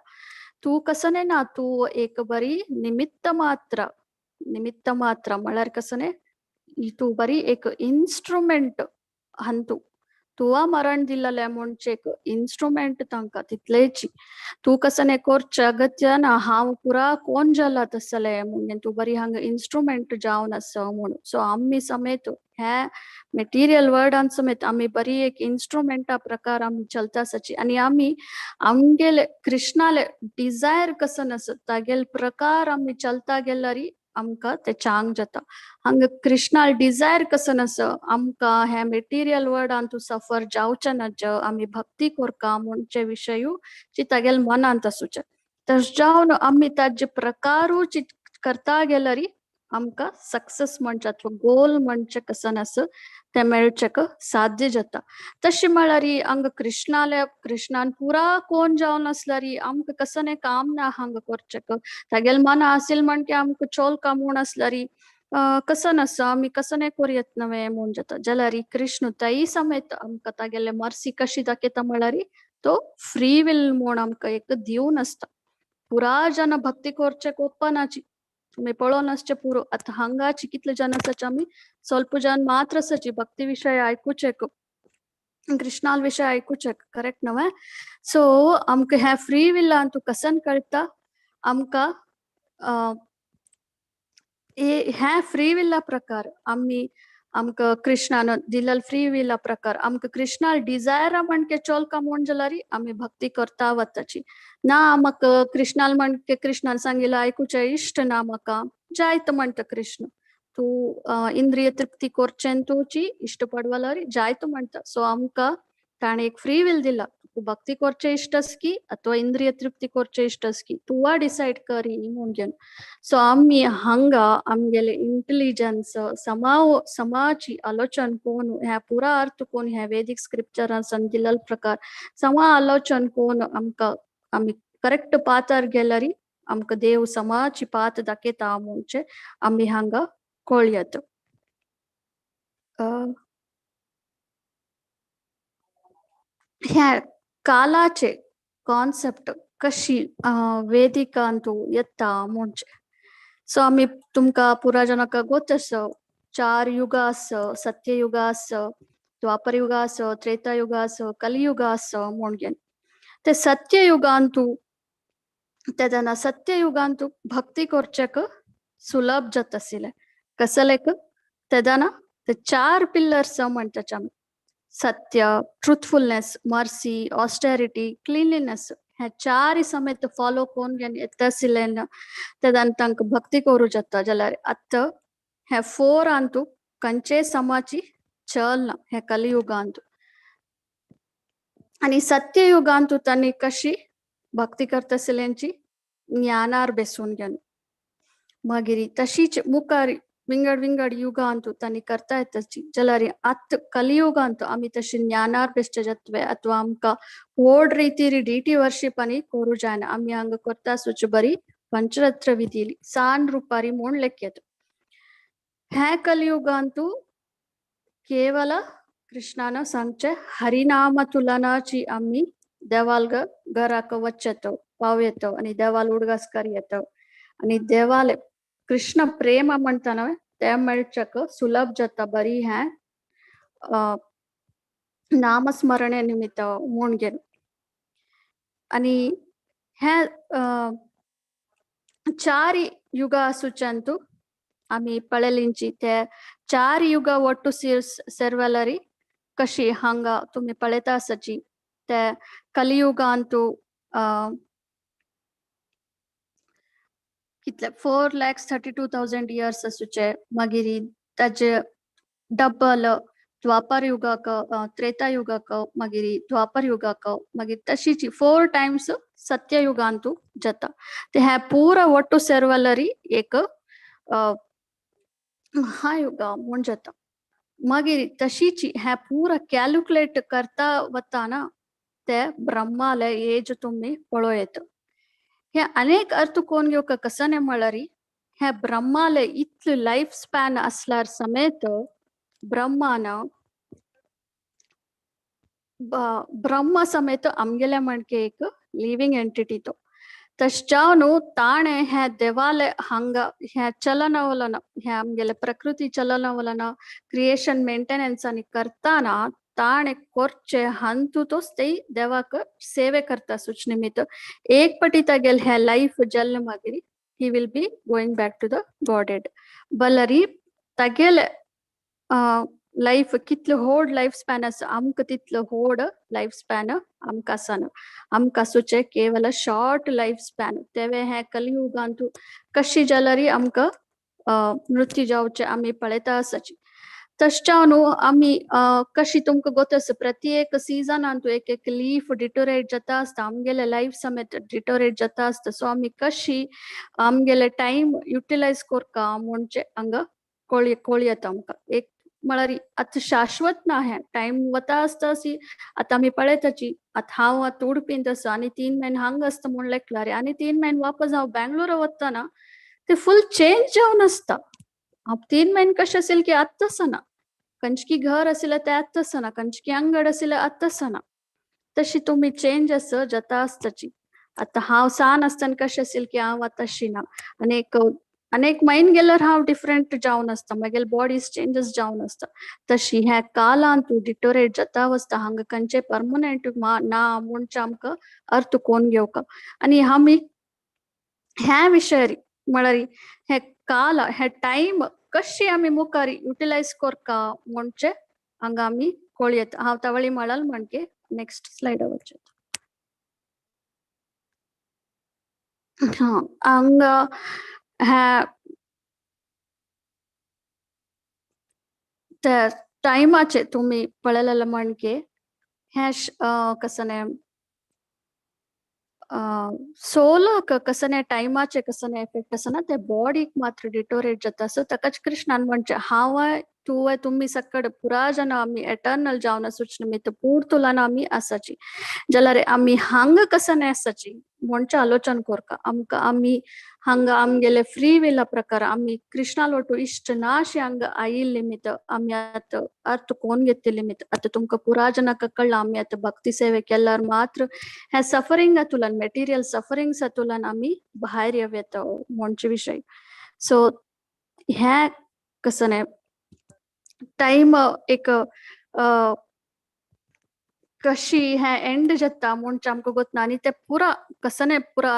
तू कसं ना तू एक बरी निमित्त मात्र म्हळ्यार कसं तू बरी एक इन्स्ट्रुमेंट हंतू तुवा मरण दिलेले म्हणजे एक इन्स्ट्रुमेंट तांकां तितलेची तू कसं कोरचे अगत्य ना हांव पुरा कोण जाला तसले म्हणून तू बरी हांगा इन्स्ट्रुमेंट जावन आस म्हणून सो आम्ही समेत ह्या मेटेरियल वर्डान समेत आम्ही बरी एक इन्स्ट्रुमेंटा प्रकार आम्ही चलतासाची आणि आम्ही आमगेले कृष्णाले डिझायर कसं नसत तागेल प्रकार आम्ही चलता गेल्यारी आमकां ते चांग जाता हांगा कृष्णाल डिझायर कसं नस आमकां ह्या मेटेरियल वर्डान तू सफर जावचे नज आम्ही भक्ती कोरका म्हणचे विशयू जी तागेल मनांत आसूचे तश जावन आम्ही ताजे प्रकारूच करता गेल्यारी आमकां सक्सेस म्हणचे अथवा गोल म्हणचे कसं नस ते मेळचेक साध्य जाता तशी म्हळ्यार हांगा कृष्णान पुरा कोण जावन आसल्यारी आमकां कसं काम ना हांगा करचेक तागेल मन आसिल म्हणके आमकां चोलका म्हूण आसल्यारी कसं नस आम्ही कसं कोरयत नवे म्हूण जाता जाल्यार कृष्ण तई समेत आमकां तागेले मर्सी कशी दाखयता म्हळ्यार तो फ्री विल म्हूण आमकां एक दिवन आसता पुरा जन भक्ती करचेक ओपनाची तुम्ही पळोवन आसचे पुरो आता हांगाची कितले जन आसाचे आमी स्वल्प जन मात्र आसाची भक्ती विषय आयकुचेक कृष्णाल विषय आयकुचेक करेक्ट नवे सो आमकां ह्या फ्री विल्लान तू कसन कळता आमकां ह्या फ्री विल्ला प्रकार आमकां कृष्णान दिलेल फ्री विल्ला प्रकार आमकां कृष्णाल डिझायर म्हणके चोलका म्हूण जाल्यार आमी भक्ती करता वताची ना म्हाका कृष्णाल म्हणके कृष्णान सांगिल्लें आयकुचे इश्ट ना म्हाका जायत म्हणटा कृष्ण तू इंद्रिय तृप्ती करचें तुची इश्ट पडवल्यार जायत म्हणटा सो आमकां ताणें एक फ्री विल दिला तू भक्ती करचे इष्ट की अथवा इंद्रिय तृप्ती करचे इष्ट की तुवा डिसाइड करी म्हणून सो आम्ही हांगा आमगेले इंटेलिजन्स समाची आलोचन कोण ह्या पुरा अर्थ कोण ह्या वेदिक स्क्रिप्चरांसन दिलेल प्रकार समा आलोचन कोण आमकां आमी करेक्ट पातार गेल्यारी आमकां देव समाची पात दाखयता म्हणचे आमी हांगा कळयत ह्या कालाचे कॉन्सेप्ट कशी वेदिकांतू येता म्हणजे सो आम्ही तुमका पुराजनाका गोतस 4 युग आस सत्ययुग आस द्वापर युग आस त्रेता युग आस कलियुग आस म्हणून ते सत्ययुगांतू तेदना सत्ययुगांतु भक्ती करचक सुलभ जात आशिल्ले कसलेक तेदना ते 4 पिलर्स म्हणटाचे आमी सत्य ट्रुथफुलनेस मर्सी ऑस्टेरिटी क्लीनलीनेस हे 4 समेत फॉलो कोण घेन येता आशिल्लें तेदन तांकां भक्ती करू जाता जाल्यार आतां हे 4 अंतू कंचे समाची चलना हे कलियुगांतू आणि सत्ययुगांतू तांणी कशी भक्ती करता आशिल्ल्यांची ज्ञानार बेसून घेवन मागीर तशीच मुखार विंगड विंगड युगांतू तांणी करता येताची जाल्यार आत कलियुगांत आमी तशी ज्ञानार बेसचे जातवे अथवा आमकां व्हड रितीर डीटी वर्शीप आनी करू जायना आमी हांगा करता आसूची बरी पंचरत्र विधी सान रुपारी म्हूण लेखयत हे कलियुगांतू केवल कृष्णान सांगचे हरिनाम तुलनाची आम्ही देवाल घराक वचतो पावयतो आणि देवाल उडगासकार येतो आणि देवाल कृष्ण प्रेम म्हणताना ते मेळचक सुलभ जाता बरी हे नामस्मरणे निमित्त म्हूण घेवन आणि हे 4 युगा आसूच्यांतू आमी पळयलिंची ते 4 युगा ಒಟ್ಟು सेर्वलरी कशी हांगा तुम्ही पळयता आसाची ते कलियुगांतू कितले 4,32,000 इयर्स आसूचे मागीर ताजे डबल द्वापर युगाक त्रेता युगाक मागीर द्वापर युगाक मागीर तशीच 4 टाइम्स सत्ययुगांतू जाता ते हे पूरा ಒಟ್ಟು सेर्वलरी एक महायुग म्हूण जाता मागीर तशीच हे पूरा कॅल्क्युलेट करता वताना ते ब्रह्माले एज तुम्ही पळयत हे अनेक अर्थ कोण घेवक कसने म्हळ्यार हे ब्रह्माले इतले लाईफ स्पॅन असल्यार समेत ब्रह्मान ब्रह्म समेत आमगेले म्हणके एक लिव्हिंग एंटिटी तो तश्चावनु ताणे हे देवाले हंग हे चलनवलन हे आमगेले प्रकृती चलनवलन क्रिएशन मेंटेनेन्स आणि करताना ताणे कोरचे हंतु तोच ते देवाक सेवे करता सुच निमित्त एक पटी तगेल हे लाईफ जल्न मागिरी he will be going back to the godhead बलरी तगेल लाईफ कितलं होड लाईफ स्पॅन आसा आमकां तितलं होड लाईफ स्पॅन आमकां आसना आमकां आसूचे केवल शॉर्ट लाईफ स्पॅन तेवे हे कलियुगांतू कशी जाल्यार आमकां मृत्यू जावचे आमी पळयता आसाची तश्च्या न्हू आमी कशी तुमकां गोत आसा प्रत्येक सिजनांतू एक एक लीफ डिटोरेट जाता आसता आमगेले लाईफ समेत डिटोरेट जाता आसता सो आमी कशी आमगेले टाइम युटिलायज कोरका म्हणजे हांगा कळी येता आमकां एक म्हळ्यार आतां शाश्वत ना हे टाइम वता आसता सी आतां आमी पळयताची आतां हांव आतां उडपींत आसा आनी 3 महिने हांगा आसता म्हूण लेखला रे आनी 3 महिने वापस हांव बेंगलोर वतना ते फुल चेंज जावन आसता हांव 3 महिने कशें आशिल्लें की आतां आसना खंयची घर आशिल्लें तें आतां आसना खंयची अंगड आशिल्लें आतां आसना तशी तुमी चेंज आसा जाता आसताची आतां हांव सान आसतना कशें आशिल्लें की हांव आतां अशी ना अनेक महिने गेल्यार हांव डिफरंट जावन आसता मागेल बॉडीज चेंजेस जावन आसता तशी हे कालांतू डिटोरेट जाता वचता हांगा खंयचे परमनंट ना म्हणचे आमकां अर्थ कोण घेवका आनी आमी ह्या विशयार म्हळ्यार हे काल हे टाइम कशी आमी मुखार युटिलायज करका म्हणचे हांगा आमी कळयत हांव तावळी म्हळाल म्हणके नेक्स्ट स्लाइड वचत हांगा त्या टाइमाचे तुम्ही पळयलेले म्हणके हे कसने सोलाक कसने टाइमाचे कसने एफेक्ट आसना ते बॉडीक मात्र डिटोरेट जाता सो ताकाच कृष्णान म्हणचे हांव तुवें तुमी सकड पुराजन आमी एटर्नल जावन आसूच निमित्त पूर तुलन आमी आसाची जाल्यार आमी हांगा कसने आसाची म्हणचे आलोचन करका आमकां आमी हांगा आमगेले फ्री विला प्रकार आमी कृष्णा लोटू इश्ट नाशी हांगा आयिल्ले निमित्त आमी आतां अर्थ कोण घेतले निमित्त आतां तुमकां पुराजनाक कळ्ळां आमी आतां भक्ती सेवे केल्यार मात्र हे सफरिंग तुलन मेटेरियल सफरिंग तुलन आमी भायर येता म्हणचे विशय सो हे कसने टाइम एक कशी हे एंड जाता म्हणचे आमकां गोतना आनी ते पुरा कसने पुरा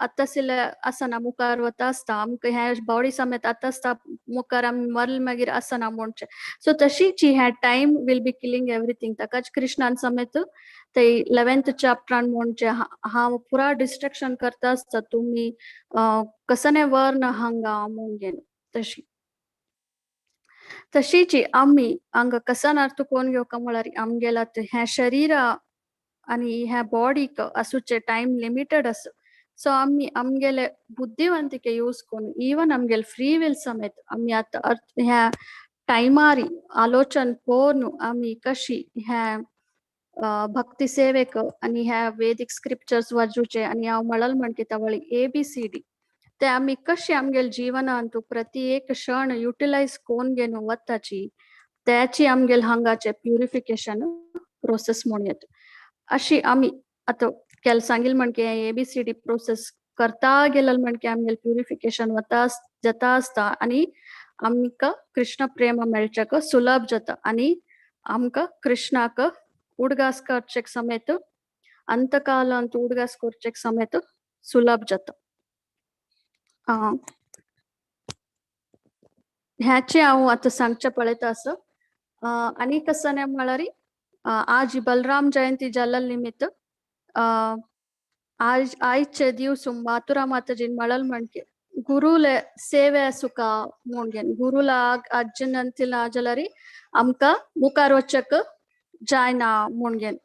आतांसिल्ले आसना मुखार वता आसता आमकां हे बॉडी समेत आतां आसता मुखार आमी मरल मागीर आसना म्हणचे सो तशीच हे time will be killing everything ताकाच कृष्णान समेत ते 11th चॅप्टरान म्हणचे हांव पुरा डिस्ट्रॅक्शन करता आसता तुमी कसने वर न हांगा म्हणून तशी तशीच आम्ही हांगा कसन अर्थ कोण घेवका म्हळ्यार आमगेला हे शरीर आणि ह्या बॉडीक आसूचे टाइम लिमिटेड आसा सो आम्ही आमगेले बुद्धिवंतिके यूज करून इवन आमगेले फ्री विल समेत आम्ही आता ह्या टायमार आलोचन करून आम्ही कशी ह्या भक्ती सेवेक आणि ह्या वेदिक स्क्रिप्चर्स वाजूचे आणि हांव म्हळाल म्हणटे तावळी ABCD ते आम्ही कशी आमगेल जीवनांतू प्रति एक क्षण युटिलाइज कोण घेऊन वताची त्याची आमगेल हांगाचे प्युरिफिकेशन प्रोसेस म्हणून येत अशी आम्ही आता केल सांगिल म्हणके ABCD प्रोसेस करता गेल म्हणके आमगेल प्युरिफिकेशन वता जाता आसता आणि आमकां कृष्ण प्रेम मेळच्याक सुलभ जाता आणि आमकां कृष्णाक उडगास करचेक समेत अंतकालांत उडगास करचेक समेत सुलभ जाता ह्याचे हांव आतां सांगचे पळयता आसा आनी कसने म्हळ्यार आज बलराम जयंती जाल्ले निमित्त आयचे दिवस मातुरा माताजीन म्हळाल म्हणके गुरुले सेवे सुका म्हणून गुरुला अज्जन अंतिला जाल्यार आमकां मुखार वचक जायना म्हणून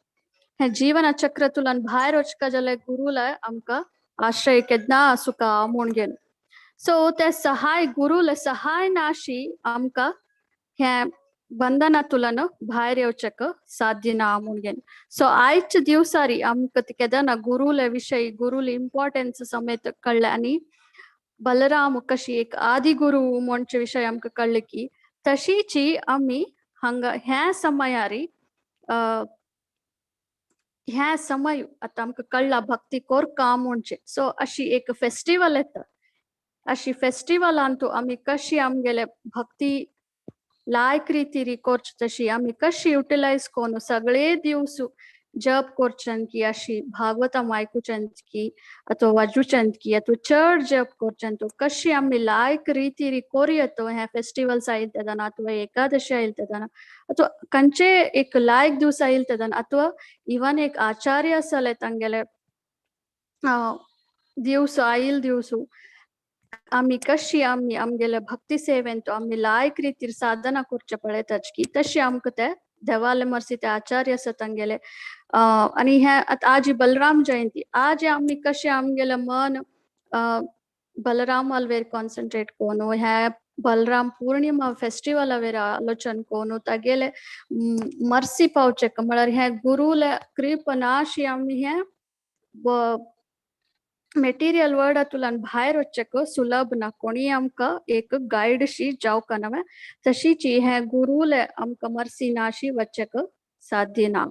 हे जीवन चक्रतुल्यान भायर वचका जाल्यार गुरुला आमकां आश्रय केदना सुका म्हणून सो ते सहाय गुरुले सहाय नाशी आमकां हे बंधनातुल्यान भायर येवचेक साध्य ना म्हणून सो आयच्या दिवसारी आमकां केदना गुरुले विषय गुरुले इम्पॉर्टन्स समेत कळ्ळे आणि बलराम कशी एक आदि गुरु म्हणचे विषय आमकां कळ्ळे की तशीच आमी हांगा ह्या समयारी ह्या समय आता आमकां कळ्ळा भक्ती कोरका म्हणचे सो अशी एक फेस्टिवल येता अशी फेस्टिवलांतू आमी कशी आमगेले भक्ती लायक रितीरी करचे तशी आमी कशी युटिलाइज कोन सगळे दिवस जप करचें की अशी भागवतम आयकुचें की अथवा वाजूचें की अथवा चड जप करचें तो कशी आमी लायक रितीरी कोरयतो हे फेस्टिवल्स आयिल तेदना अथवा एकादशी आयिल तेदना अथवा खंयचे एक लायक दिवस आयिल तेदना अथवा इवन एक आचार्य आसले तांगेले दिवस आयिल दिवस आमी कशी आमी आमगेले भक्ती सेवेंत आमी लायक रितीर साधना करचे पळयताच की तशी आमकां ते देवाले मर्सी ते आचार्य आसा तांगेले आणि हे आज बलराम जयंती आज आमी कशे आमगेले मन बलराम अलवेर कॉन्सन्ट्रेट कोन हे बलराम पूर्णिमा फेस्टिवल वेर आलोचन कोन तागेले मर्सी पावचे म्हळ्यार हे गुरुले कृप नाशी आमी हे मेटीरियल वर्ल्डातुल्यान भायर वचचेक सुलभ ना कोणी आमकां एक गायडशी जावका नवे तशीच हे गुरुले आमकां मर्सी नाशी वचचेक साध्य ना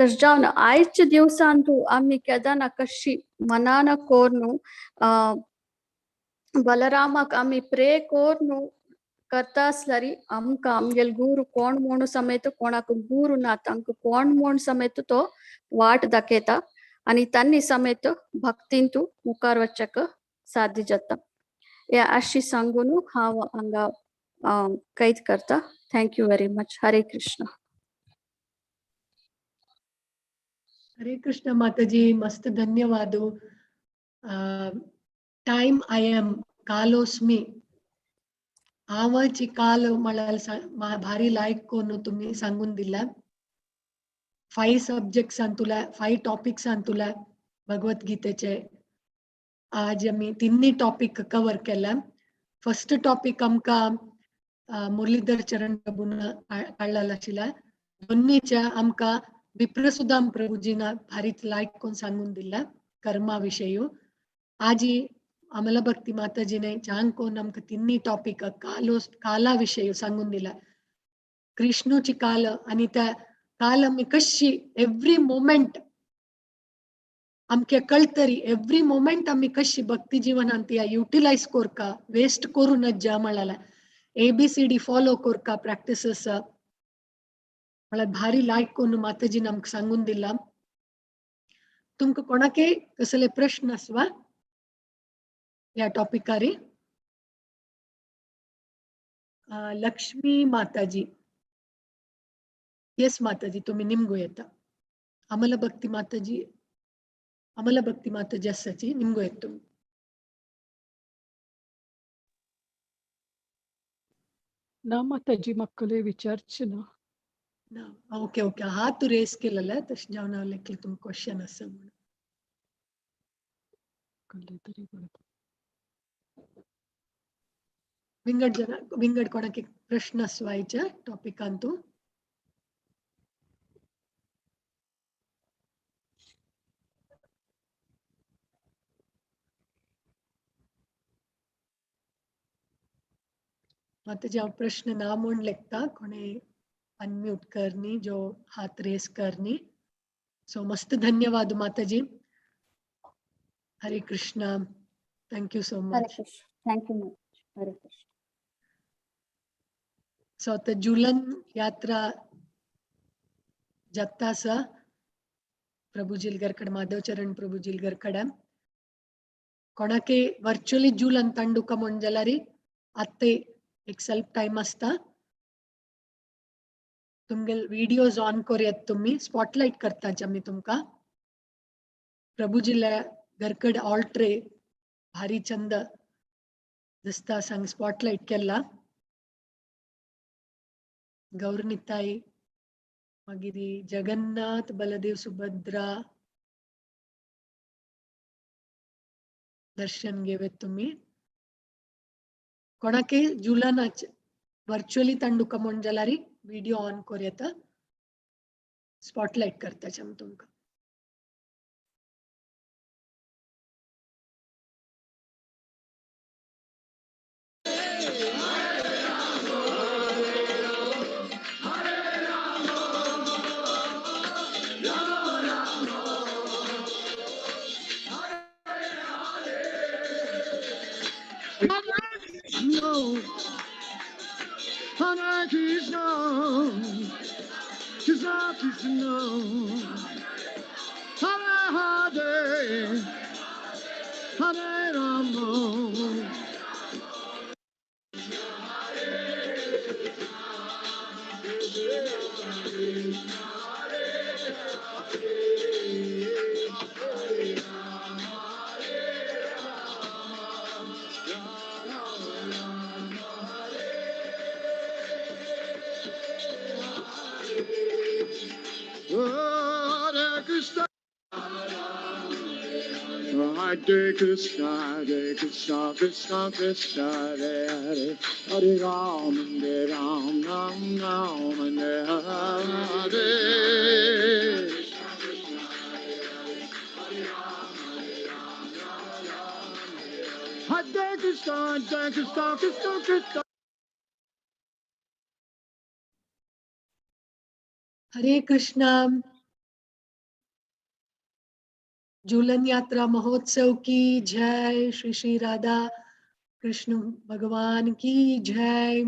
तश जावन आयच्या दिवसांतू आमी केदाना कशी मनान कोरनु बलरामाक आमी प्रे कोरनु करता आसल्यार आमकां आमगेल गुरु कोण म्हूण समेत कोणाक गुरु ना तांकां कोण म्हूण समेत तो वाट दाखयता आणि तांणी समेत भक्तींतू मुखार वचचेक साध्य जाता हे अशी सांगून हांव हांगा कैद करता थँक्यू व्हेरी मच हरे कृष्ण हरे कृष्ण माताजी मस्त धन्यवाद टाइम आय एम कालोस्मी आवाची काल मला भारी लायक कोण तुम्ही सांगून दिला 5 सब्जेक्ट्स तुला 5 टॉपिक्स तुला भगवद्गीतेचे आज आम्ही तिन्ही टॉपिक कव्हर केला फर्स्ट टॉपिक आमका मुरलीधर चरण प्रभून काढलेला आशिल्ला दोन्हीच्या आमका विप्रसुदाम प्रभूजीना भारीच लायक कोण सांगून दिला कर्मा विषयी आज आम्हाला भक्ती माताजीने छान कोण आमका तिन्ही टॉपिक काला विषयी सांगून दिला कृष्णची काल आणि त्या काल आम्ही कशी एव्हरी मोमेंट आमके कळतरी एव्हरी मोमेंट आम्ही कशी भक्ती जीवनांत युटिलाइज कोरका वेस्ट करूनच जा म्हणाला ABCD फॉलो कोरका प्रॅक्टिसेस मला भारी लायक कोण माताजी नमक सांगून दिला तुमक कोणाके कसले प्रश्न असवा या टॉपिकारी लक्ष्मी माताजी येस माताजी तुम्ही निमगो येता आम्हाला भक्ती माताजी असाची निमगो येत तुम्ही ना माताजी मಕ್ಕಳೇ विचारचे ना ओके ओके हात रेस केलेला तशी जाऊन लेखले तुम्ही क्वेश्चन असं म्हणून कळले तरी बरं. विंगड कोणाके प्रश्न असवायच्या टॉपिकांतू माताजी आप प्रश्न ना म्हणून लेखता कोणे अनम्यूट करनी जो हाथ रेस करनी सो मस्त धन्यवाद माताजी हरे कृष्णा थैंक यू सो हरे मच कृष्ण थैंक यू हरे कृष्ण सो आता झूलन यात्रा जत्तास प्रभुजील गरकड माधवचरण प्रभुजील गरकड कोणाके वर्चुअली झूलन तंडुका मंजलारी अत्ते एक सेल्फ टाइम असता तुमगेल वीडियोज ऑन करूयात तुम्ही स्पॉटलाइट करता मी तुमका प्रभुजीला गरकड ऑल्ट्रे भारी चंद दिसता सांग स्पॉटलाइट केला गौरनिताई मागिरी जगन्नाथ बलदेव सुभद्रा दर्शन घेवेत तुम्ही कोणाके जुलनाच वर्चुअली तंडुका मंजलारी वीडियो ऑन करूयात स्पॉटलाइट करता तुमका No, Hare Krishna, Krishna Krishna, Hare Hare, Hare Rama. Hare Krishna, Hare Krishna, Hare Krishna, Krishna Krishna, Hare Hare, Hare Ram, Hare Ram, Ram Ram, Hare Hare. Hare Krishna, Hare Krishna, Krishna Krishna. हरे कृष्णा झूलन यात्रा महोत्सव की जय श्री श्री राधा कृष्ण भगवान की जय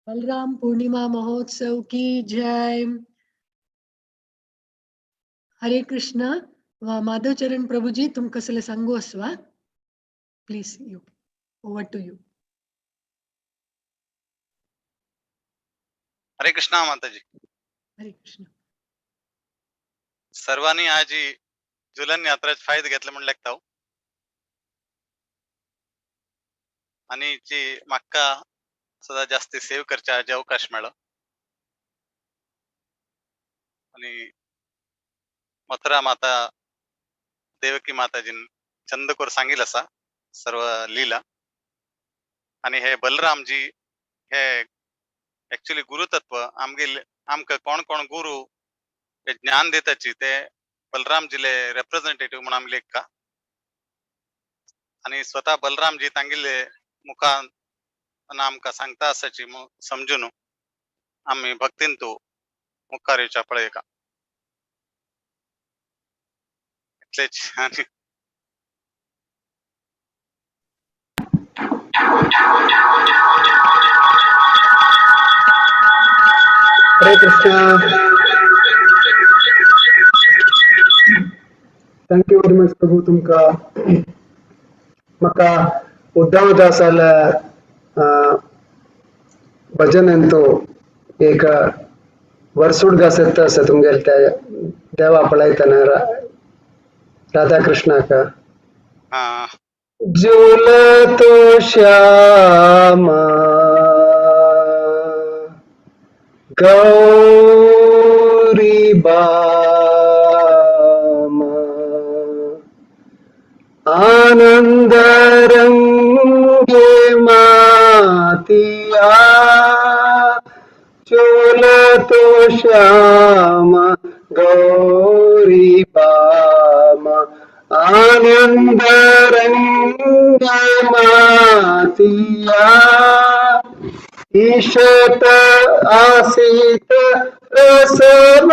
बलराम पूर्णिमा महोत्सव की जय हरे कृष्णा माधव चरण प्रभु जी तुम कसले सांगू असवा please you over to you Hare Krishna माताजी हरे कृष्ण सर्वांनी आज ही झुलन यात्रेचा फायदा घेतला म्हणून लागता आणि जी मक्का सदा जास्ती सेव करच्या आज अवकाश मिळाला आणि मथुरा माता देवकी माताजीन चंदकोर सांगितलं असा सर्व लीला आणि हे बलरामजी हे ऍक्च्युअली गुरुतत्व आमक कोण कोण गुरु हे ज्ञान देताची ते बलरामजीले रिप्रेझेंटेटिव्ह म्हणून आमले का आणि स्वतः बलरामजी तांगिले मुखान आमका सांगता असाची समजून आम्ही भक्तीन तो मुखारीच्या पळे का इतलेच आणि हरे कृष्णा. थँक्यू व्हेरी मच प्रभू. तुमका म्हाका उद्धव दासाला भजन अंतू एक वर्सुड घासत असं तुमगेल त्या देवा पळयतना राधा कृष्णाक हा झूलतो श्यामा गौरी बामा आनंद रंगे मातिया झूलतो श्यामा गौरी बामा आनंद रंग मातिया ईशत आसित रसव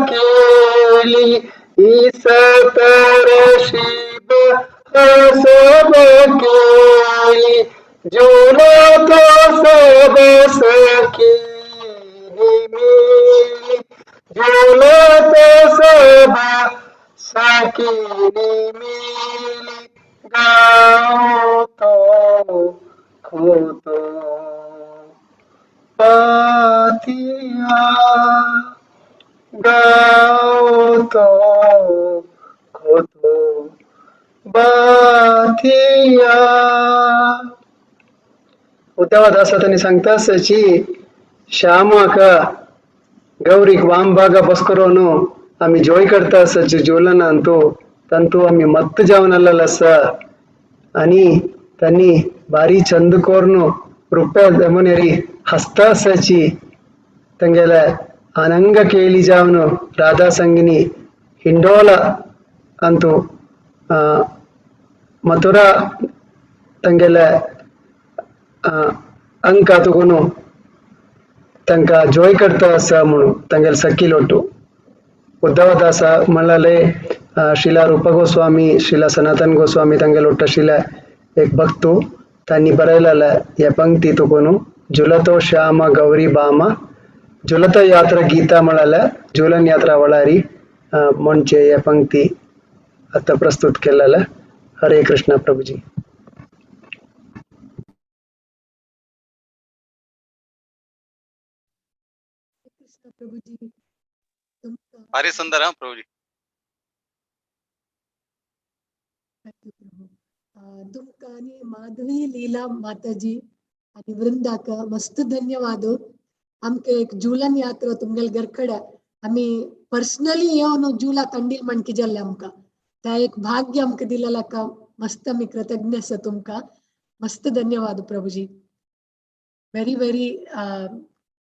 केली ईसत रशीब रसव केली झूलतो सब सखी मिली झूलतो सब सखी मिली गाओ तो खोतो पातिया गाओ तो खोतो बाथिया. उद्धव दासतनी सांगता सची श्यामाक गौरीक वाम भाग बस्करोनु आम्ही जोय करता सची जोलन अंतू तंतू आम्ही मत्त जावन अल्लस आणि त्यांनी बारी चंद कोर्नु रुपये दमनेरी हस्ता सची ತಂಗೆಲ ಅನಂಗ ಕೇಳಿ ಜಾವನು ರಾಧಾ ಸಂಗಿನಿ ಹಿಂಡೋಲ ಅಂತು ಮಥುರಾ ತಂಗೆಲ अंक तगोनु तंका जोय करता असा म्हणून तंगेल सखीलोटू उद्धव दास मल्लाले शिला रूप गोस्वामी शिला सनातन गोस्वामी तंगेलोट शिला एक भक्तू त्यांनी बरयलेला या पंक्ती तगोनु झुलतो श्याम गौरी बामा झुलत यात्रा गीता मळाला झुलन यात्रा वळारी म्हणचे या पंक्ती आता प्रस्तुत केलेला. हरे कृष्ण प्रभुजी. प्रभुजी भारी सुंदर हा प्रभुजी. तुमका आणि माधवी लीला माताजी आणि वृंदाक मस्त धन्यवाद. आमके एक झुलन यात्रा तुमगेल घरकड आम्ही पर्सनली येऊन झुला कंडील म्हणकी जाल्ले आमका त्या एक भाग्य आमका दिलेला का मस्त आम्ही कृतज्ञ आसा तुमका. मस्त धन्यवाद प्रभुजी. Very very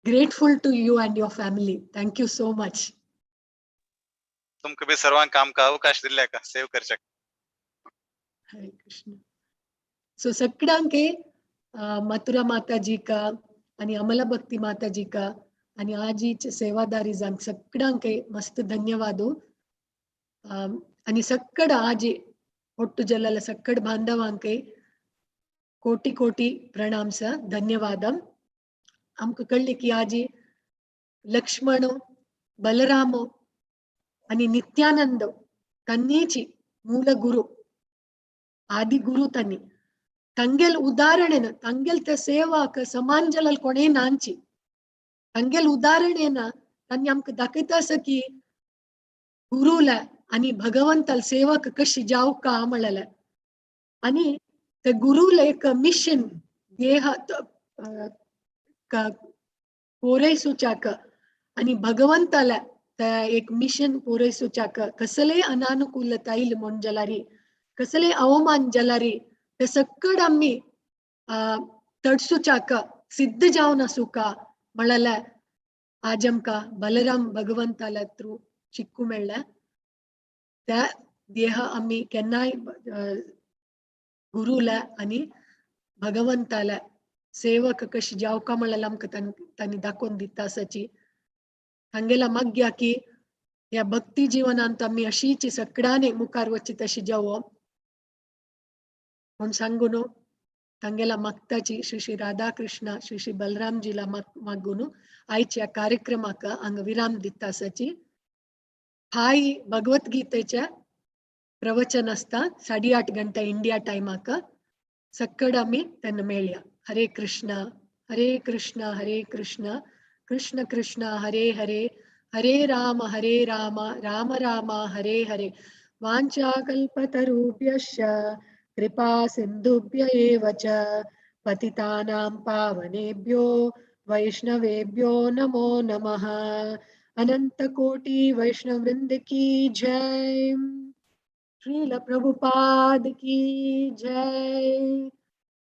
grateful to you and your family. Thank you so much. तुमका भी सर्वांक आमका अवकाश दिल्या का सेव करचक. हरे कृष्ण. सो सगळ्यांके मथुरा माताजी का आणि अमला भक्ती माताजी का आणि आजीचे सेवादारी जांक सगळ्यांके मस्त धन्यवाद. आणि सगळ आजी ಒಟ್ಟು ಜಲ್ಲಲ ಸಕ್ಕಡ ಬಾಂಧವಾಂಕೆ ಕೋಟಿ ಕೋಟಿ ಪ್ರಣಾಮ ಸ ಧನ್ಯವಾದ. आमक कळले की आजी लक्ष्मण बलराम आणि नित्यानंद तन्नेची मूल गुरु आदि गुरु तन्नी ತಂಗೆಲ್ ಉದಾಹರಣೆನ ತಂಗೆಲ್ ತ ಸೇವಾಕ ಸಮಾಂಜಲಲ್ ಕೊನೆ ನಾಂಚಿ ತಂಗೆಲ್ ಉದಾಹರಣೆನ तन्नी आमक दाखयता सकी गुरुला आणि भगवंताल सेवक कशी जाऊ का आमळला आणि त्या गुरुला एक मिशन देह पूरैसुचाक आणि भगवंताला त्या एक मिशन पूरैसुचाक कसले अनानुकूलता इल म्हण जलारी कसले अवमान जलारी ते सगळ आम्ही तडसुचाक सिद्ध जाऊन असू का म्हणाला. आज आमका बलराम भगवंताला थ्रू चिक्कू मेळ्ळा. त्या देह आम्ही केन्नाय गुरुला आणि भगवंताला सेवक कशी जावका म्हणाला आमका तांणी दाखोवन दिता आसाची. हांगेला माग्या की या भक्ती जीवनांत आम्ही अशीच सगळ्यांनी मुखार वची तशी जावो म्हण सांगून ತಂಗೆಲ ಮಕ್ತಾಚಿ ಶ್ರೀ ರಾಧಾಕೃಷ್ಣ ಶ್ರೀ ಬಲರಾಮ್ಜಿಲ ಮಗ್ಗುನು ಆಯ್च्या कार्यक्रमाक अंग विराम दितासाची हाय भगवद्गीतेच्या प्रवचन असता 8:30 गंटा इंडिया टाइमाक सक्कड आम्ही त्यांना मेळया. हरे कृष्ण हरे कृष्ण कृष्ण कृष्ण हरे हरे हरे राम राम राम हरे हरे वाञ्छाकल्पतरुभ्यश्च कृपा सिन्धुभ्य एव च पतितानां पावनेभ्यो वैष्णवेभ्यो नमो नमः. अनंत कोटि वैष्णववृंद की जय. श्रील प्रभुपाद की जय.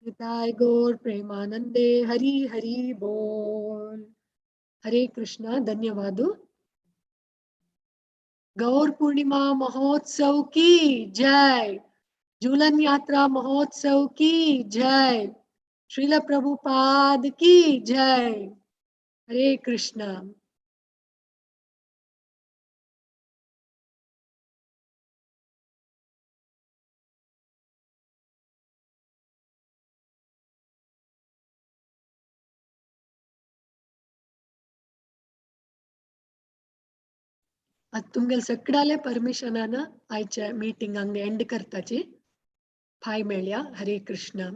निताय गौर प्रेमानंदे हरि हरि बोल. हरे कृष्णा. धन्यवाद. गौर पूर्णिमा महोत्सव की जय. झूलन यात्रा महोत्सव की जय. श्रील प्रभुपाद की जय. हरे कृष्णा. तुमगेल सगळ्याले परमिशनान आयच्या मीटिंग हांगा एंड करताची. फाय मेळया. हरे कृष्ण.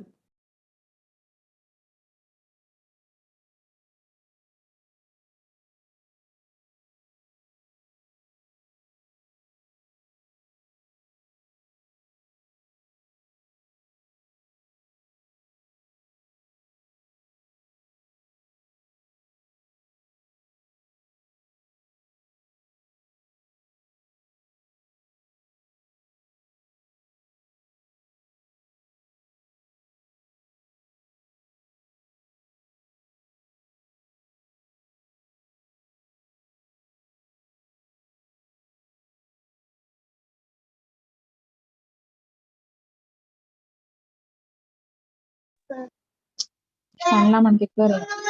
चांगला म्हणते करे